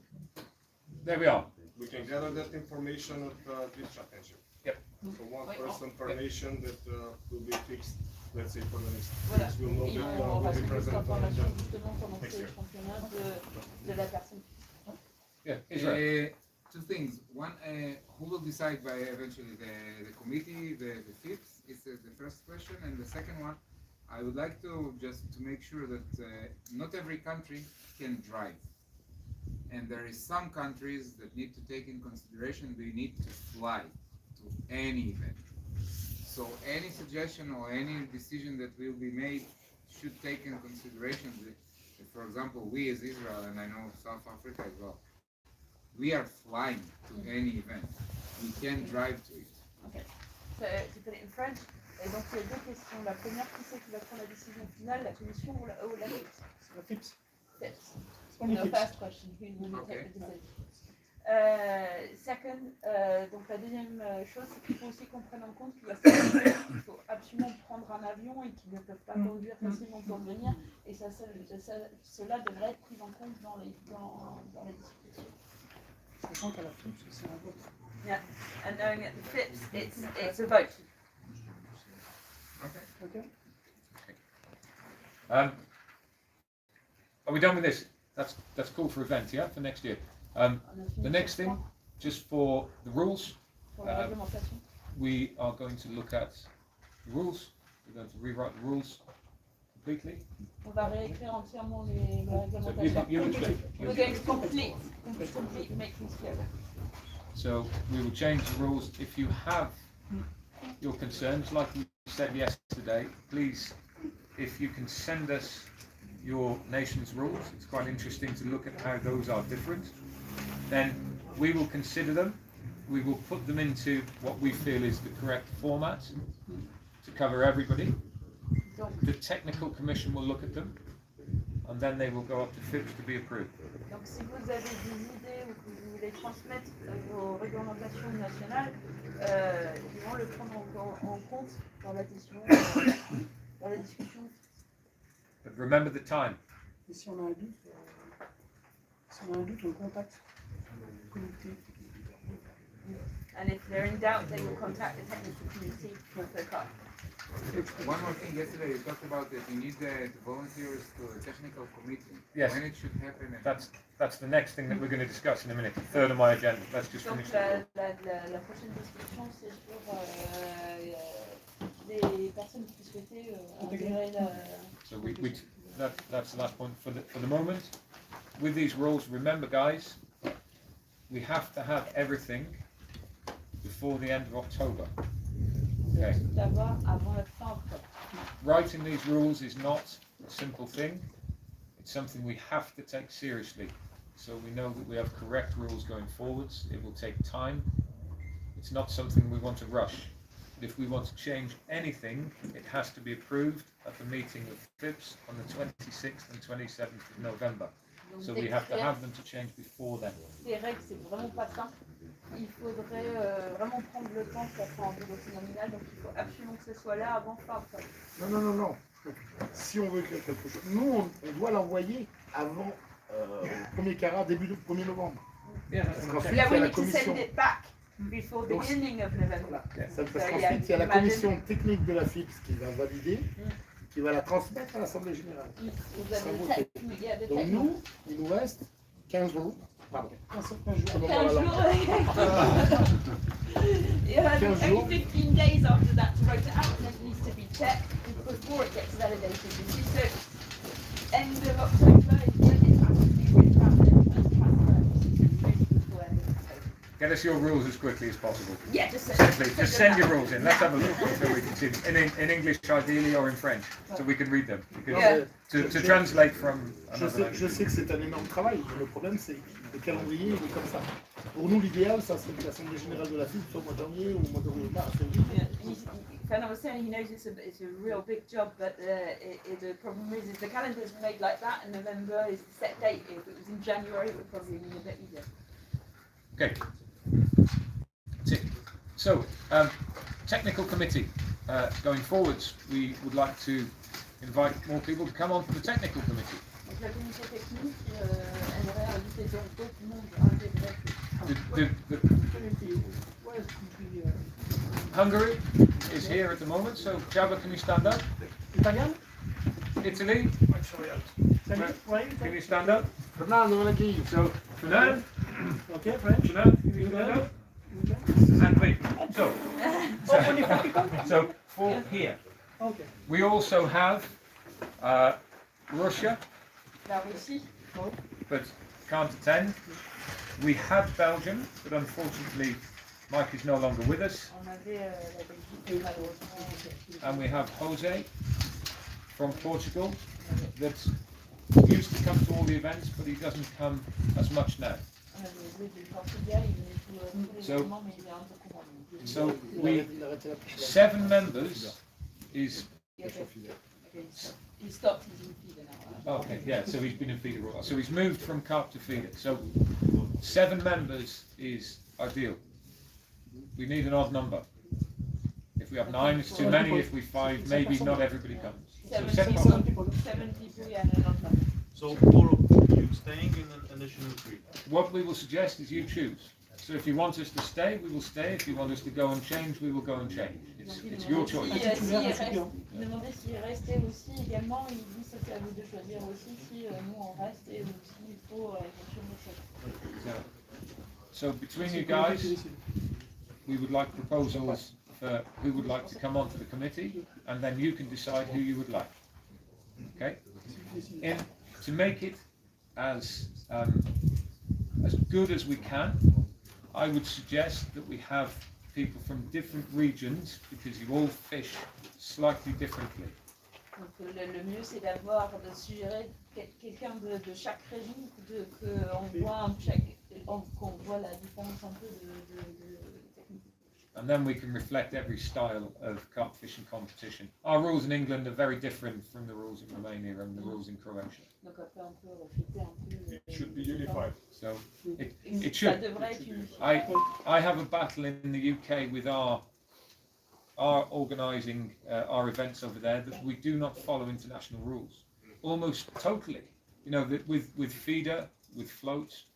there we are. We can gather that information at this championship. Yep. So one person per nation that will be fixed, let's say for the next Voilà. weeks, we'll know Et that on will va be se mettre present l'information justement pendant next ces year. championnats de la personne. Yeah, Israel. Two things. One, who will decide by eventually the committee, the FIPS is the first question, and the second one, I would like to just to make sure that not every country can drive, and there is some countries that need to take in consideration they need to fly to any event. So any suggestion or any decision that will be made should take in consideration that, for example, we as Israel, and I know South Africa as well, we are flying to any event. We can drive to it. Okay. So to put it in French, donc il y a deux questions. La première, qui c'est qui va prendre la décision finale, la commission ou la FIPS? La FIPS. FIPS. Only The FIPS. first question, who will take the decision? Second, donc la deuxième chose, c'est qu'il faut aussi qu'on prenne en compte qu'il faut absolument prendre un avion et qu'ils ne peuvent pas conduire facilement pour venir, et cela devrait être pris en compte dans les discussions. Sachant qu'à la FIPS, c'est un vote. Yeah, and knowing at the FIPS, it's a vote. Okay. Are we done with this? That's cool for event, yeah, for next year. The next thing, just for the rules, Pour la réglementation. we are going to look at the rules. We're going to rewrite the rules completely. On va réécrire entièrement la So réglementation. you explain. We're going to complete, make things clear. So we will change the rules. If you have your concerns, like we said yesterday, please, if you can send us your nation's rules, it's quite interesting to look at how those are different. Then we will consider them. We will put them into what we feel is the correct format to cover everybody. The technical commission will look at them. and then they will go up to FIPS to be approved. Donc si vous avez des idées ou que vous voulez transmettre vos réglementations nationales, ils vont le prendre en compte dans la dans la discussion. But remember the time. Et si on a un doute, on contacte le comité. And if they're in doubt, they will contact the technical committee for the car. One more thing, yesterday you talked about that you need the volunteers to a technical committee. Yes. When it should happen. That's the next thing that we're going to discuss in a minute. Third on my agenda. Let's just Donc finish la prochaine discussion, c'est sur les personnes qui souhaitaient intégrer la... So that's the last point for the moment. With these rules, remember guys, we have to have everything before the end of October. Okay. D'avoir avant la fin octobre. Writing these rules is not a simple thing. It's something we have to take seriously. So we know that we have correct rules going forwards. It will take time. It's not something we want to rush. But if we want to change anything, it has to be approved at the meeting of FIPS on the 26th and 27th of November. So we have to have them to change before then. Ces règles, c'est vraiment pas simple. Il faudrait vraiment prendre le temps pour faire un bureau nominal, donc il faut absolument que ce soit là avant fin octobre. Non. Si on veut créer quelque chose, nous, on doit l'envoyer avant le premier carat, début du 1er novembre. Parce qu'ensuite, Yeah, il y we a la need to send commission. it back before the beginning of November. Voilà. Parce qu'ensuite, il y a la commission technique de la FIPS qui va valider, qui va la transmettre à l'Assemblée générale. Vous avez le technique, il y a le Donc technique. nous, il nous reste 15 jours. Pardon. 15 jours. Only 15 days after that to vote it out, and it needs to be checked before it gets validated. So, end of October is when it has to be written out and transferred before end of October. Get us your rules as quickly as possible. Yeah, just Simply, just send your rules in. Let's have a look so we can see them in English ideally or in French, so we can read them. Because to translate from another language. Je sais que c'est un énorme travail, mais le problème c'est le calendrier il est comme ça. Pour nous, l'idéal, ça serait que l'Assemblée générale de la FIPS soit au mois de janvier ou au mois de mars. Fernand was saying he knows it's a real big job, but the problem is the calendar is made like that, and November is the set date. If it was in January, it would probably be a bit easier. Okay. That's it. So, technical committee. Going forwards, we would like to invite more people to come on to the technical committee. Donc la commission technique aimerait inviter d'autres mondes intégrés. Hungary is here at the moment, so Java, can you stand up? Italian? Italy, can you stand up? Fernando, la grille. So, Fernand, Okay, French? Fernand, can you stand up? And me. So for here. Okay. We also have Russia, La Russie. but can't attend. We have Belgium, but unfortunately Mike is no longer with us. On avait la Belgique malheureusement. And we have Jose from Portugal that used to come to all the events, but he doesn't come as much now. On avait joué du Portugal, il venait tous les événements, mais il est un peu courant. So we 7 members is He stopped his feeder now. okay, yeah, so he's been in feeder all. So he's moved from carp to feeder. So 7 members is ideal. We need an odd number. If we have 9, it's too many. If we 5, maybe not everybody comes. So 7 people. 7 people, yeah, and not much. So 4 of you staying in an additional 3. What we will suggest is you choose. So if you want us to stay, we will stay. If you want us to go and change, we will go and change. It's your choice. Il demandait s'il restait aussi également, il dit ça c'est à vous de choisir aussi si nous on reste et aussi il faut éventuellement ça. So between you guys, we would like proposals for who would like to come onto the committee, and then you can decide who you would like. Okay? And to make it as good as we can, I would suggest that we have people from different regions because you all fish slightly differently. Donc le mieux c'est d'avoir de suggérer quelqu'un de chaque région, qu'on voit qu'on voit la différence un peu de technique. and then we can reflect every style of carp fishing competition. Our rules in England are very different from the rules in Romania and the rules in Croatia. Donc après on peut refléter un peu. It should be unified. So it should. I have a battle in the UK with our organising our events over there that we do not follow international rules almost totally. You know, that with feeder, with floats,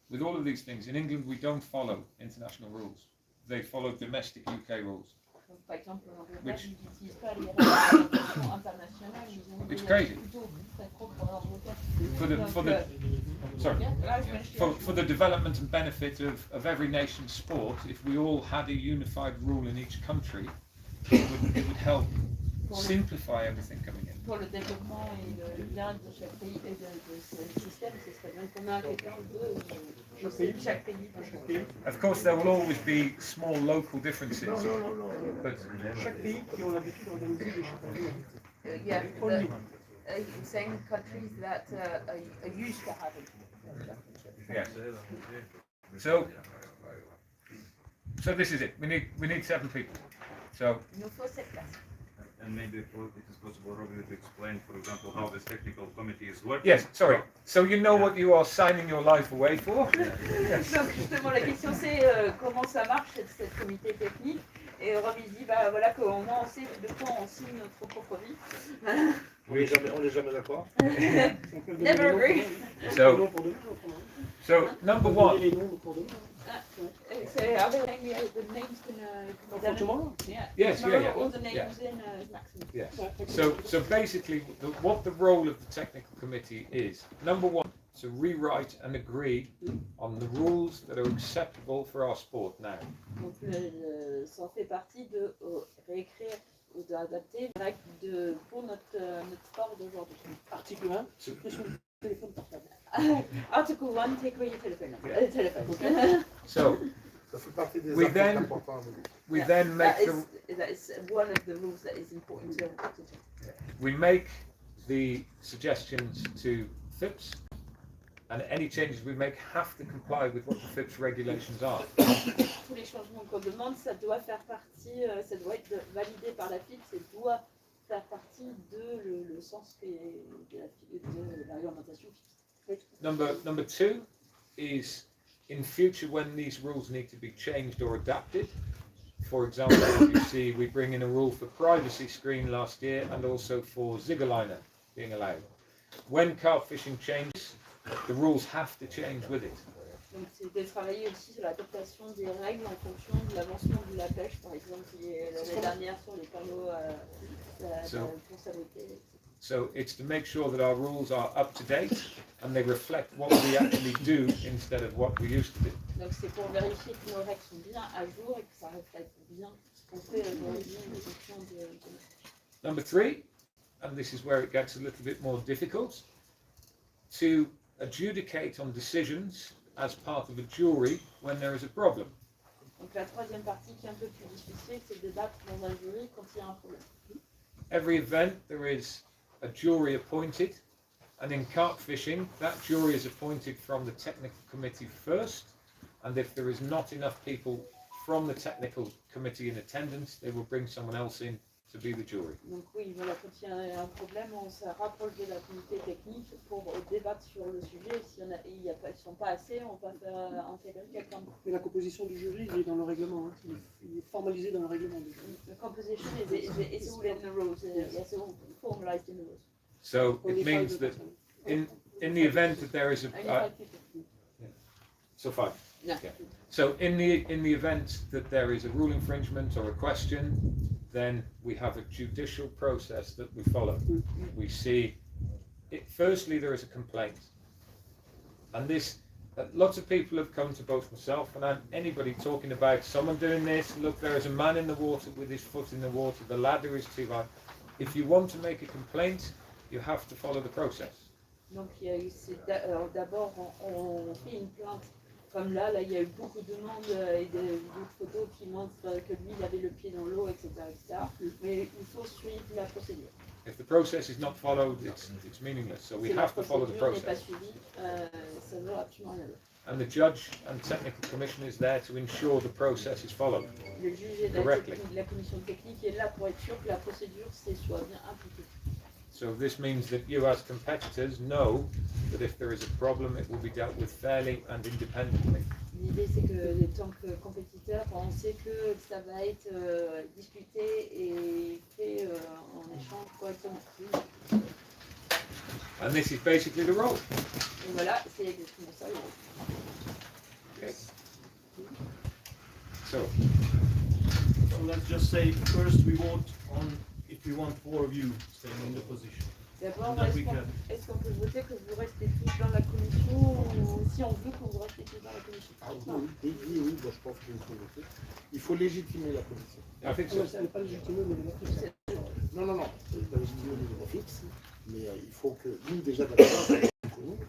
with all of these things in England we don't follow international rules. They follow domestic UK rules. Par exemple, en Angleterre, Which- ils n'utilisent pas les réglementations internationales, ils ont It's des crazy. règles plutôt très propres en Angleterre. For the development and benefit of every nation's sport, if we all had a unified rule in each country, it would help simplify everything coming in. Pour le développement et le bien de chaque pays et de ce système, ce serait bien qu'on ait quelqu'un de chaque pays. Of course, there will always be small local differences, but Chaque pays qui ont l'habitude d'organiser des championnats. Yeah, saying countries that are used to having. yeah. So this is it. We need 7 people. So Il nous faut 7 places. And maybe it is possible, Robin, to explain, for example, how this technical committee is working. yes, sorry. So you know what you are signing your life away for? Donc justement la question c'est comment ça marche cette comité technique et Rob il dit bah voilà qu'au moins on sait de quoi on signe notre propre vie. On n'est jamais d'accord. Never agree. So number 1. So are they saying the names can tomorrow? Yeah. Yes, yeah. All the names in maximum. Yes. So basically, what the role of the technical committee is, number 1, to rewrite and agree on the rules that are acceptable for our sport now. Donc ça en fait partie de réécrire ou d'adapter les règles pour notre sport d'aujourd'hui. Article 1, suppression du téléphone portable. Article 1, take away your telephone. So Ça fait partie des we articles then importants. we then make that is one of the rules that is important to we make the suggestions to FIPS, and any changes we make have to comply with what the FIPS regulations are. Tous les changements qu'on demande, ça doit faire partie, ça doit être validé par la FIP, ça doit faire partie de le sens de la réglementation FIP. Number 2 is in future when these rules need to be changed or adapted. For example, you see we bring in a rule for privacy screen last year and also for Ziggerliner being allowed. When carp fishing changes, the rules have to change with it. Donc c'est de travailler aussi sur l'adaptation des règles en fonction de l'avancement de la pêche, par exemple, qui est l'année dernière sur les panneaux pour saboter. So it's to make sure that our rules are up to date and they reflect what we actually do instead of what we used to do. Donc c'est pour vérifier que nos règles sont bien à jour et que ça reflète bien ce qu'on fait aujourd'hui en fonction de. Number 3, and this is where it gets a little bit more difficult, to adjudicate on decisions as part of a jury when there is a problem. Donc la troisième partie qui est un peu plus difficile, c'est de débattre dans un jury quand il y a un problème. Every event there is a jury appointed, and in carp fishing that jury is appointed from the technical committee first, and if there is not enough people from the technical committee in attendance, they will bring someone else in to be the jury. Donc oui, voilà, quand il y a un problème, on se rapproche de la comité technique pour débattre sur le sujet. S'il y en a, ils ne sont pas assez, on va faire intégrer quelqu'un. Mais la composition du jury, il est dans le règlement. Hein. Il est formalisé dans le règlement du jury. The composition is all in the rules. Yes, all formalized in the rules. So it means that in the event that there is a Only 5 people. so 5. Yeah. Okay. So in the event that there is a rule infringement or a question, then we have a judicial process that we follow. We see it. Firstly, there is a complaint, and this lots of people have come to both myself and anybody talking about someone doing this. Look, there is a man in the water with his foot in the water. The ladder is too high. If you want to make a complaint, you have to follow the process. Donc il y a eu d'abord on fait une plainte Comme là, il y a eu beaucoup de demandes et de photos qui montrent que lui, il avait le pied dans l'eau, etc., etc. Mais il faut suivre la procédure. If the process is not followed, it's meaningless. So we Si la have to follow the procédure n'est pas process. suivie, ça ne veut absolument rien dire. And the judge and technical commission is there to ensure the process is followed. Le juge et correctly. la commission technique est là pour être sûr que la procédure soit bien appliquée. So this means that you as competitors know that if there is a problem, it will be dealt with fairly and independently. L'idée, c'est que, en tant que compétiteur, on sait que ça va être discuté et fait en échange correctement. And this is basically the role. Et voilà, c'est exactement ça. Okay. So let's just say first we vote on if we want 4 of you staying in the position. D'abord, And then we can. est-ce qu'on peut voter que vous restez tous dans la commission ou si on veut que vous restez tous dans la commission? Oui, bon, je pense qu'il faut voter. Il faut légitimer la commission. I think so. Elle n'est pas légitimée, mais elle est fixe. Non, elle n'est pas légitimée au niveau fixe, mais il faut que nous, déjà, d'abord,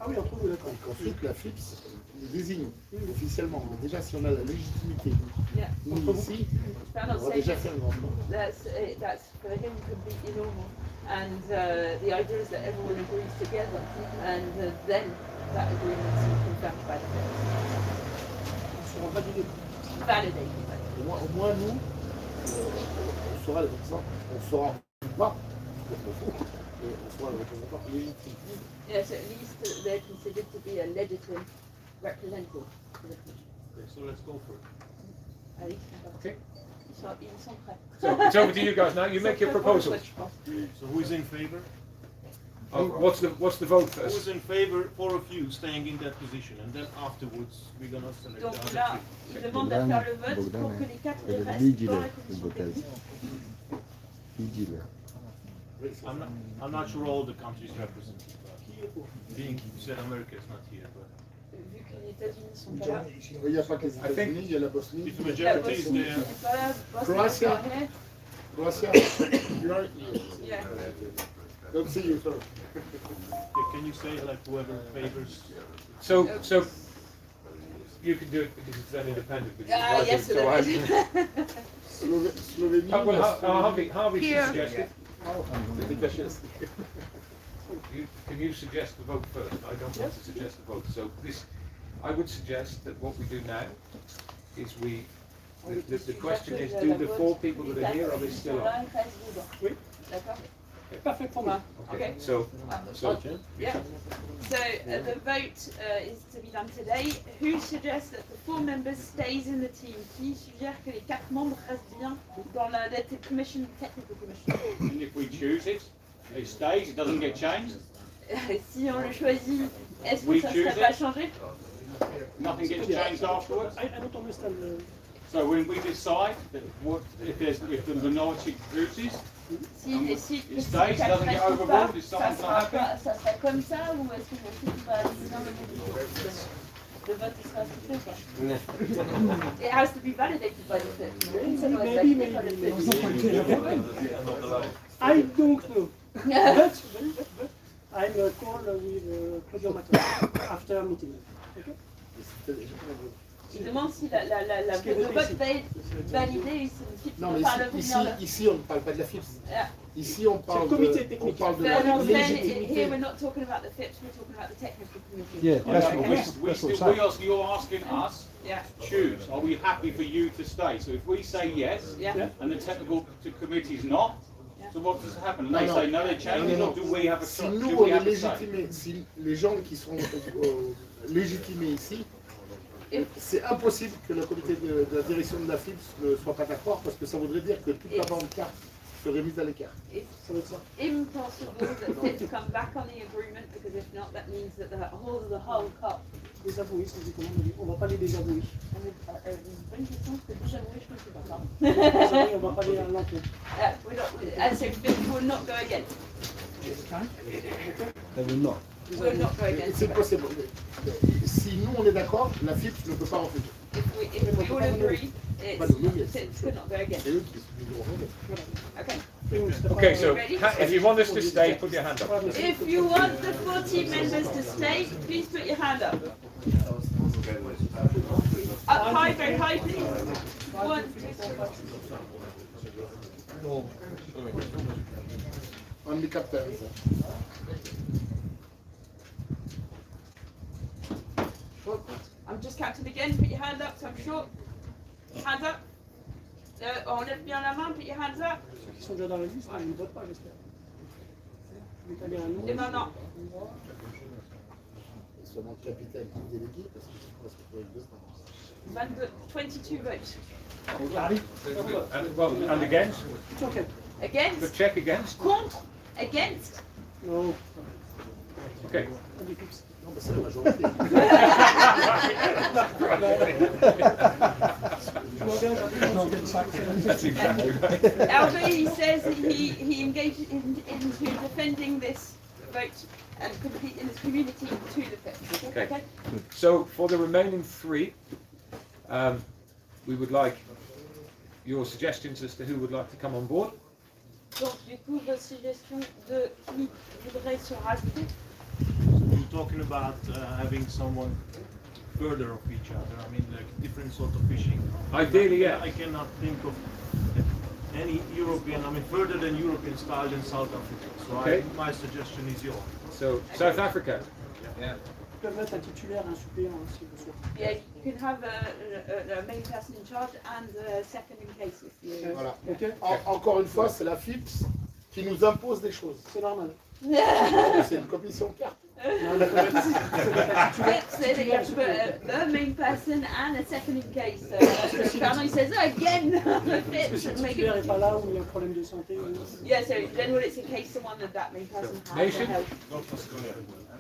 Ah oui, entre vous, d'accord. qu'ensuite la FIPS nous désigne officiellement. Mais déjà, si on a la légitimité, Yeah. nous ici, on aura déjà fait un grand pas. That's for him completely normal. And the idea is that everyone agrees together, and then that agreement is confirmed by the judge. Ils seront validés. Validated. Au moins, nous, on sera le représentant, on saura pas, mais on sera le représentant légitime. Yes, at least they're considered to be a legitimate representative for the commission. Okay, so let's go for it. Allez, Okay. ils sont prêts. So it's over to you guys now. You make your proposal. So who is in favor? What's the vote Who first? is in favor? 4 of you staying in that position, and then afterwards we're gonna select Donc the là, other il demande à faire le vote pour que les 4 restent dans la commission technique. three. I'm not sure all the countries represented. Being said, America is not here, but Vu que les États-Unis sont pas là. Il n'y a pas que les États-Unis, il y a la Bosnie. if the La majority is Bosnie there, n'est pas là, Bosnie Croatia. n'est pas là. Croatia, you are here. Yeah. Don't see you, sorry. can you say like whoever favors? So you can do it because it's then independent. Because Ah, it's yes, so I- Slovénie. well, Harvey suggested. Can you suggest the vote first? I don't want to suggest the vote. So I would suggest that what we do now is the question is, do the 4 people that are here, are they still on? Oui. D'accord. Parfait pour moi. Okay. So Yeah. So the vote is to be done today. Who suggests that the 4 members stays in the team? Qui suggère que les 4 membres restent bien dans la commission, technical commission? And if we choose it, it stays, it doesn't get changed, Si on le choisit, est-ce que We ça ne choose serait pas it. changé? nothing gets changed afterwards. I don't understand. So when we decide that if the minority chooses, Si it stays, doesn't get overruled, if someone's not happy. ça sera comme ça ou est-ce que tu vas aller dans le vote sera accepté ou pas? It has to be validated by the fifth. Ça doit être validé par le fifth. I don't know. But I'm call with Claudio Matteo after meeting. Okay? Il demande si le vote va être validé, si Non, tu mais parles ici, on ne parle pas de la FIPS. Yeah. Ici, on parle comité de technique. la But légitimité. here we're not talking about the FIPS, we're talking about the technical committee. Yeah, You're asking us, Yeah. choose, are we happy for you to stay? So if we say yes, Yeah. and the technical committee's not, so what does happen? And they No, say no, they change it, or do we have a Si choice? nous, Do on we est have a say? légitimés, si les gens qui seront légitimés ici, If- c'est impossible que le comité de la direction de la FIPS ne soit pas d'accord parce que ça voudrait dire que toute la bande carte serait mise à l'écart. It's Ça va être ça. impossible that FIPS come back on the agreement because if not, that means that the whole cup. Désavouer, ça dit comment on dit. On va pas les désavouer. Bonne question, parce que désavouer, je ne sais pas. Désavouer, on va pas les à l'encontre. And so FIPS will not go again. They will not. Will not go again. C'est possible. Si nous, on est d'accord, la FIPS ne peut pas refuser. If we all agree, Pas de nous, FIPS could not go again. c'est eux qui nous refuser. Okay. Okay, so if you want us to stay, put your hand up. If you want the 4 team members to stay, please put your hand up. Up high, very high, please. 1, 2, 3. Only captains. I'm just counting again. Put your hand up, so I'm short. Hands up. On lève bien la main. Put your hands up. Ceux qui sont déjà dans la liste, ils ne votent pas, j'espère. L'établir un nom. Les mains non. Seulement le capitaine qui est délégué parce que c'est presque pour une 22 votes. And against? It's okay. Against? But check against? Contre? Against? No. Okay. Non, mais c'est la majorité. That's exactly right. Albie says he engaged into defending this vote and in his community to the fifth. Okay. So for the remaining 3, we would like your suggestions as to who would like to come on board. Donc du coup, vos suggestions de qui voudrait se rajouter? You're talking about having someone further of each other. I mean, like different sort of fishing. Ideally, yeah. I cannot think of any European. I mean, further than European style in South Africa. So Okay. my suggestion is yours. So South Africa. Yeah. Ils peuvent mettre un titulaire, un suppléant si vous souhaitez. Yeah, you can have a main person in charge and a second in case if you. Voilà. Ok. Encore une fois, c'est la FIPS qui nous impose des choses. C'est normal. C'est une commission carte. So that you have to put a main person and a second in case. So Fernand says again. Parce que si le titulaire n'est pas là ou il y a un problème de santé. Yeah, so in general it's in case someone that main person has a Nation? health.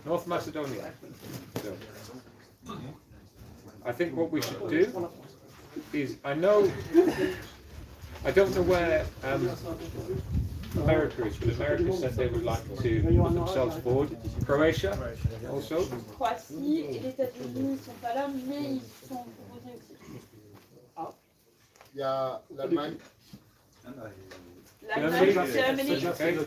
North Macedonia. So, I think what we should do is, I don't know where America is, but America said they would like to put themselves forward. Croatia also. Croatie et les États-Unis ne sont pas là, mais ils sont proposés aussi. Il y a l'Allemagne. L'Allemagne, Germany. Okay.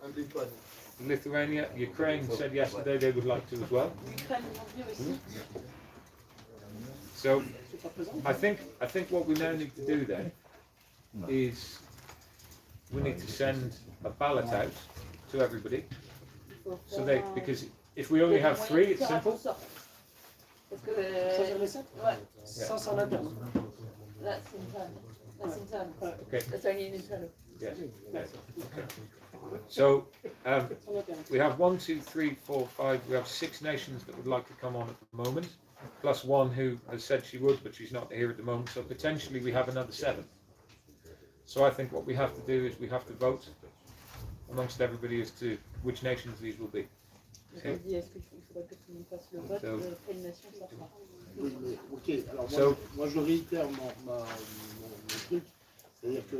And Lituanie. Lithuania, Ukraine said yesterday they would like to as well. Ukraine aujourd'hui aussi. So I think what we now need to do then is we need to send a ballot out to everybody. So they, because if we only have 3, it's simple. Parce que Choisir les 7? ouais, Ça, c'est en interne. that's internal. That's internal. Okay. That's only an internal. Yes. So we have 1, 2, 3, 4, 5. We have 6 nations that would like to come on at the moment, plus 1 who has said she would, but she's not here at the moment. So potentially we have another 7. So I think what we have to do is we have to vote amongst everybody as to which nations these will be. Okay. Oui, mais, ok, alors moi je réitère mon truc, c'est-à-dire que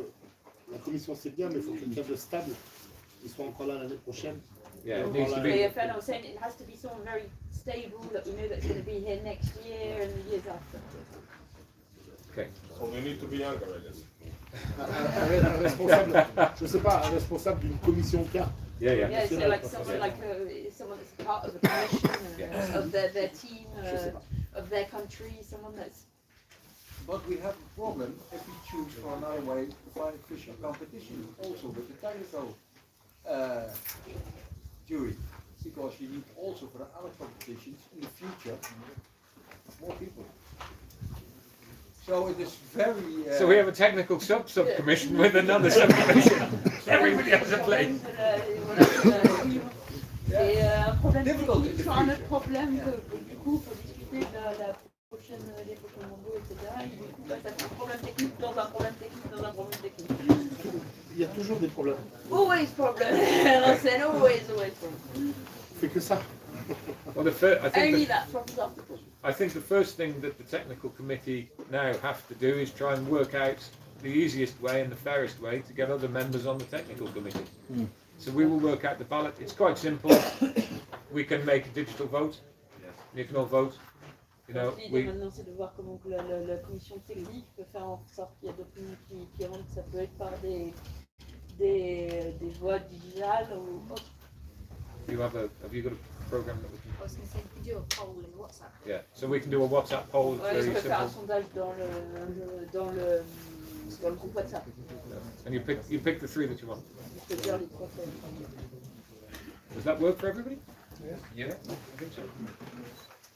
la commission c'est bien, mais il faut quelqu'un de stable qui soit encore là l'année prochaine. Yeah, it needs to be. Yeah, Fernand was saying it has to be someone very stable that we know that's going to be here next year and the years after. Okay. So we need to be younger, I guess. Un responsable, je sais pas, un responsable d'une commission carte. Yeah, so like someone that's part of the commission, of their team, of their country, someone that's. But we have a problem if we choose for another way to find a fishing competition also with the technical jury, because you need also for the other competitions in the future more people. So it is very. So we have a technical subcommission with another subcommission. Everybody has a place. Et un problème technique sur un autre problème que du coup faut discuter de la prochaine des prochains mondiaux, etc. Et du coup ça fait un problème technique dans un problème technique dans un problème technique. Il y a toujours des problèmes. Always problem. I said always problem. Fait que ça. Well, I think the first thing that the technical committee now have to do is try and work out the easiest way and the fairest way to get other members on the technical committee. So we will work out the ballot. It's quite simple. We can make a digital vote, an ignore vote. You know, L'idée maintenant c'est de voir comment la commission technique peut faire en sorte qu'il y a d'autres monde qui rentrent. Ça peut être par des voix digitales ou autres. you have you got a program that we can? I was going to say, you could do a poll in WhatsApp. Yeah, so we can do a WhatsApp poll. Ouais, Very je peux faire un simple. sondage dans le groupe WhatsApp. And you pick the 3 that you want. Je peux dire les 3 choses. Does that work for everybody? Yeah. I think so.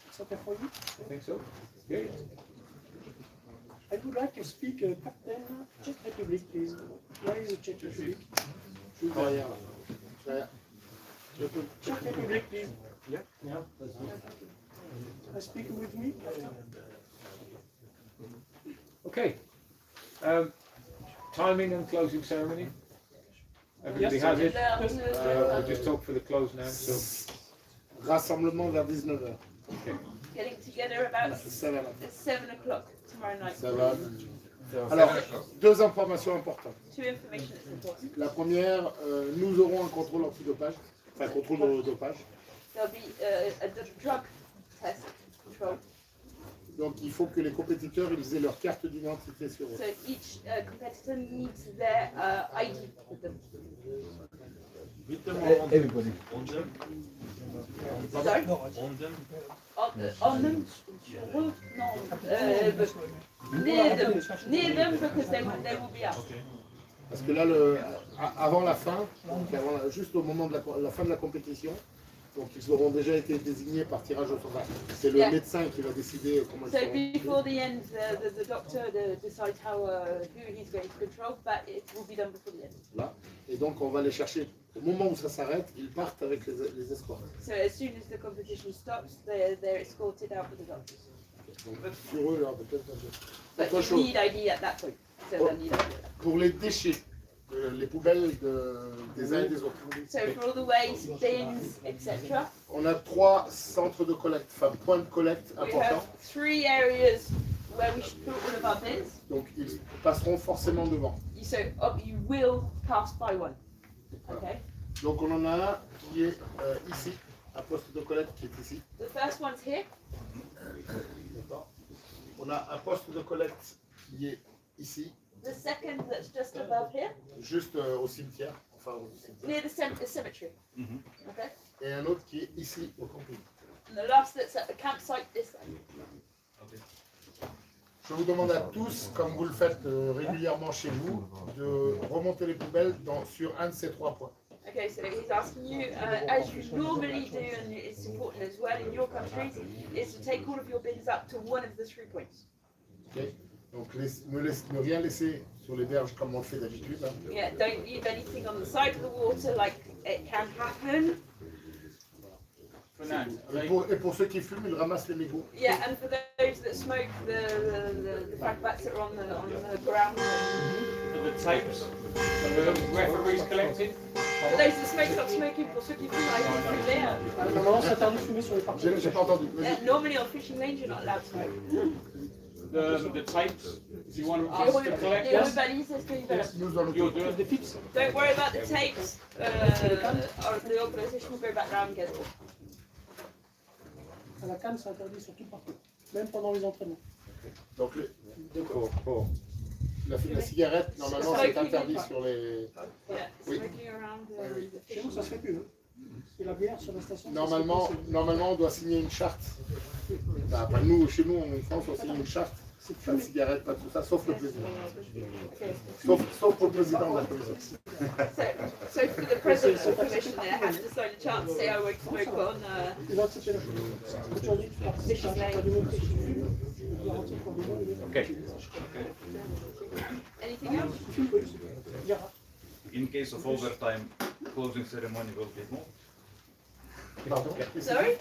It's okay for you? I think so. Yeah. I would like to speak Captain Czech Republic, please. Where is the Czech Republic? Derrière, là. Czech Republic, please. Yeah. Speak with me. Okay. Timing and closing ceremony. Everybody Yes, has it. sir. We'll just talk for the close now. So. Rassemblement vers 19h. Okay. Getting together about Ça va. 7 o'clock tomorrow night. Ça va. Alors, 2 informations importantes. 2 information that's important. La première, nous aurons un contrôle antidopage, enfin contrôle de dopage. There'll be a drug test control. Donc il faut que les compétiteurs ils aient leur carte d'identité sur eux. So each competitor needs their ID with them. Everybody. On them? Sorry? On them? On them? No. Near them because they will be out. Parce que là, avant la fin, donc juste au moment de la fin de la compétition, donc ils auront déjà été désignés par tirage au sort. C'est le médecin qui va décider comment ils So seront. before the end, the doctor decides who he's going to control, but it will be done before the end. Là. Et donc on va les chercher. Au moment où ça s'arrête, ils partent avec les escorts. So as soon as the competition stops, they're escorted out with the doctors. Donc sur eux, là, peut-être. But Autre you chose. need ID at that point. So they'll need ID. Pour les déchets, les poubelles des uns et des autres. So for all the waste, bins, etc. On a 3 centres de collecte, enfin points de collecte We importants. have 3 areas where we should put all of our bins. Donc ils passeront forcément devant. So you will pass by one. Okay. Donc on en a un qui est ici, un poste de collecte qui est ici. The first one's here. D'accord. On a un poste de collecte qui est ici, The second that's just above here, juste au cimetière, enfin au cimetière. near the cemetery. Okay. Et un autre qui est ici au camping. And the last that's at the campsite this side. Je vous demande à tous, comme vous le faites régulièrement chez vous, de remonter les poubelles sur un de ces 3 points. Okay, so he's asking you, as you normally do, and it's important as well in your countries, is to take all of your bins up to one of the 3 points. Okay. Donc ne rien laisser sur les berges comme on le fait d'habitude. Hein. Yeah, don't leave anything on the side of the water like it can happen. Et pour ceux qui fument, ils ramassent les mégots. Yeah, and for those that smoke, the fag bats that are on the ground. The tapes. The referees collected. For those that smoke, stop smoking. For ceux qui fument, I think through there. Normalement, c'est interdit de fumer sur les parties. J'ai pas entendu. Normally on fishing lanes, you're not allowed to smoke. The tapes. Do you want Ah, us to collect les them? balises, est-ce qu'ils veulent? Nous allons You'll do it. Don't worry about the tapes. The organisation will go back round and get it all. À la canne, c'est interdit sur tout partout, même pendant les entraînements. Donc Pour. la cigarette, normalement, c'est interdit sur les. Yeah, Oui. smoking around the Chez nous, ça se fait plus. Hein. Et la bière sur la station. Normalement, on doit signer une charte. Bah, pas nous, chez nous, en France, on signe une charte. Pas de cigarette, pas de tout ça, sauf le président. Sauf pour le président de la commission. So for the president of the commission, there has to sign a chart to say I won't smoke on. Ils vont accepter la chose. Aujourd'hui, tu participes, tu as démontré que tu fumes, je garantis pour le moment, il est. Okay. Anything else? Il y aura. In case of overtime, closing ceremony will be moved. Pardon? Sorry?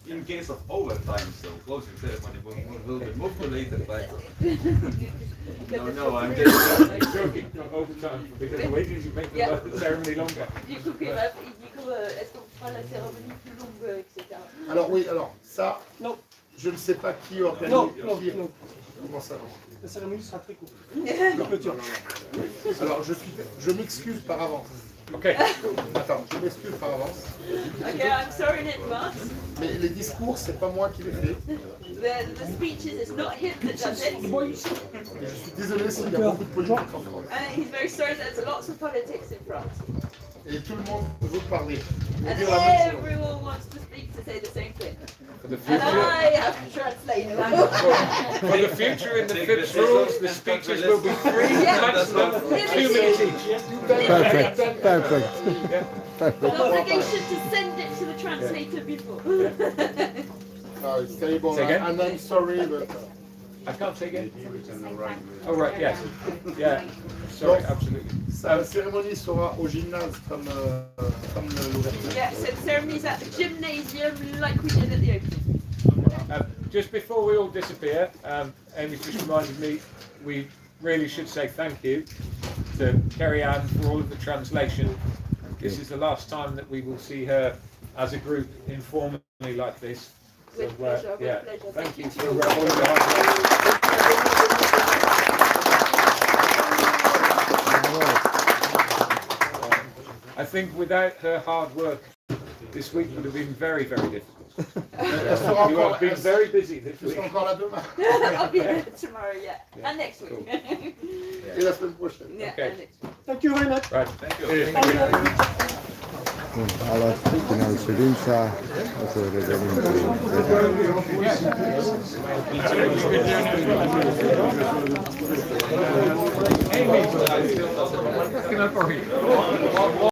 In case of overtime, so closing ceremony will be moved to later, but no, I'm just joking. Not overtime because wait till you make the ceremony longer. Du coup, est-ce qu'on fera la cérémonie plus longue, etc. Alors oui, alors ça, non. Je ne sais pas qui organise. Non. Comment ça? La cérémonie sera très courte. Non. Alors je m'excuse par avance. Ok. Attends, je m'excuse par avance. Okay, I'm sorry in advance. Mais les discours, c'est pas moi qui les fais. The speeches, it's not him that does it. Et je suis désolé s'il y a beaucoup de politique en France. And he's very sorry that there's lots of politics in France. Et tout le monde veut parler. And everyone wants to speak to say the same thing. For the And future, I have to translate. for the future in the FIPS rules, the speeches will be 3 maximum 2 minutes each. Perfect, perfect. The obligation to send it to the translator before. No, it's terrible. Say again? And I'm sorry, but I can't say again. Oh right, yes, yeah. Sorry, absolutely. la cérémonie sera au gymnase comme l'ouverture. Yeah, so the ceremony's at the gymnasium like we did at the opening. Just before we all disappear, Amy just reminded me we really should say thank you to Kerry Ann for all of the translation. This is the last time that we will see her as a group informally like this. So, With pleasure, yeah, with pleasure. thank you to for all. all of the hard work. I think without her hard work, this week would have been very, very difficult. You have been very busy this Je week. serai encore là demain. I'll be here tomorrow, yeah. And next week. Cool. Et la semaine prochaine. Yeah, Okay. and next week. Thank you very much. Right. Thank you. Alla fine al Sedinta, also the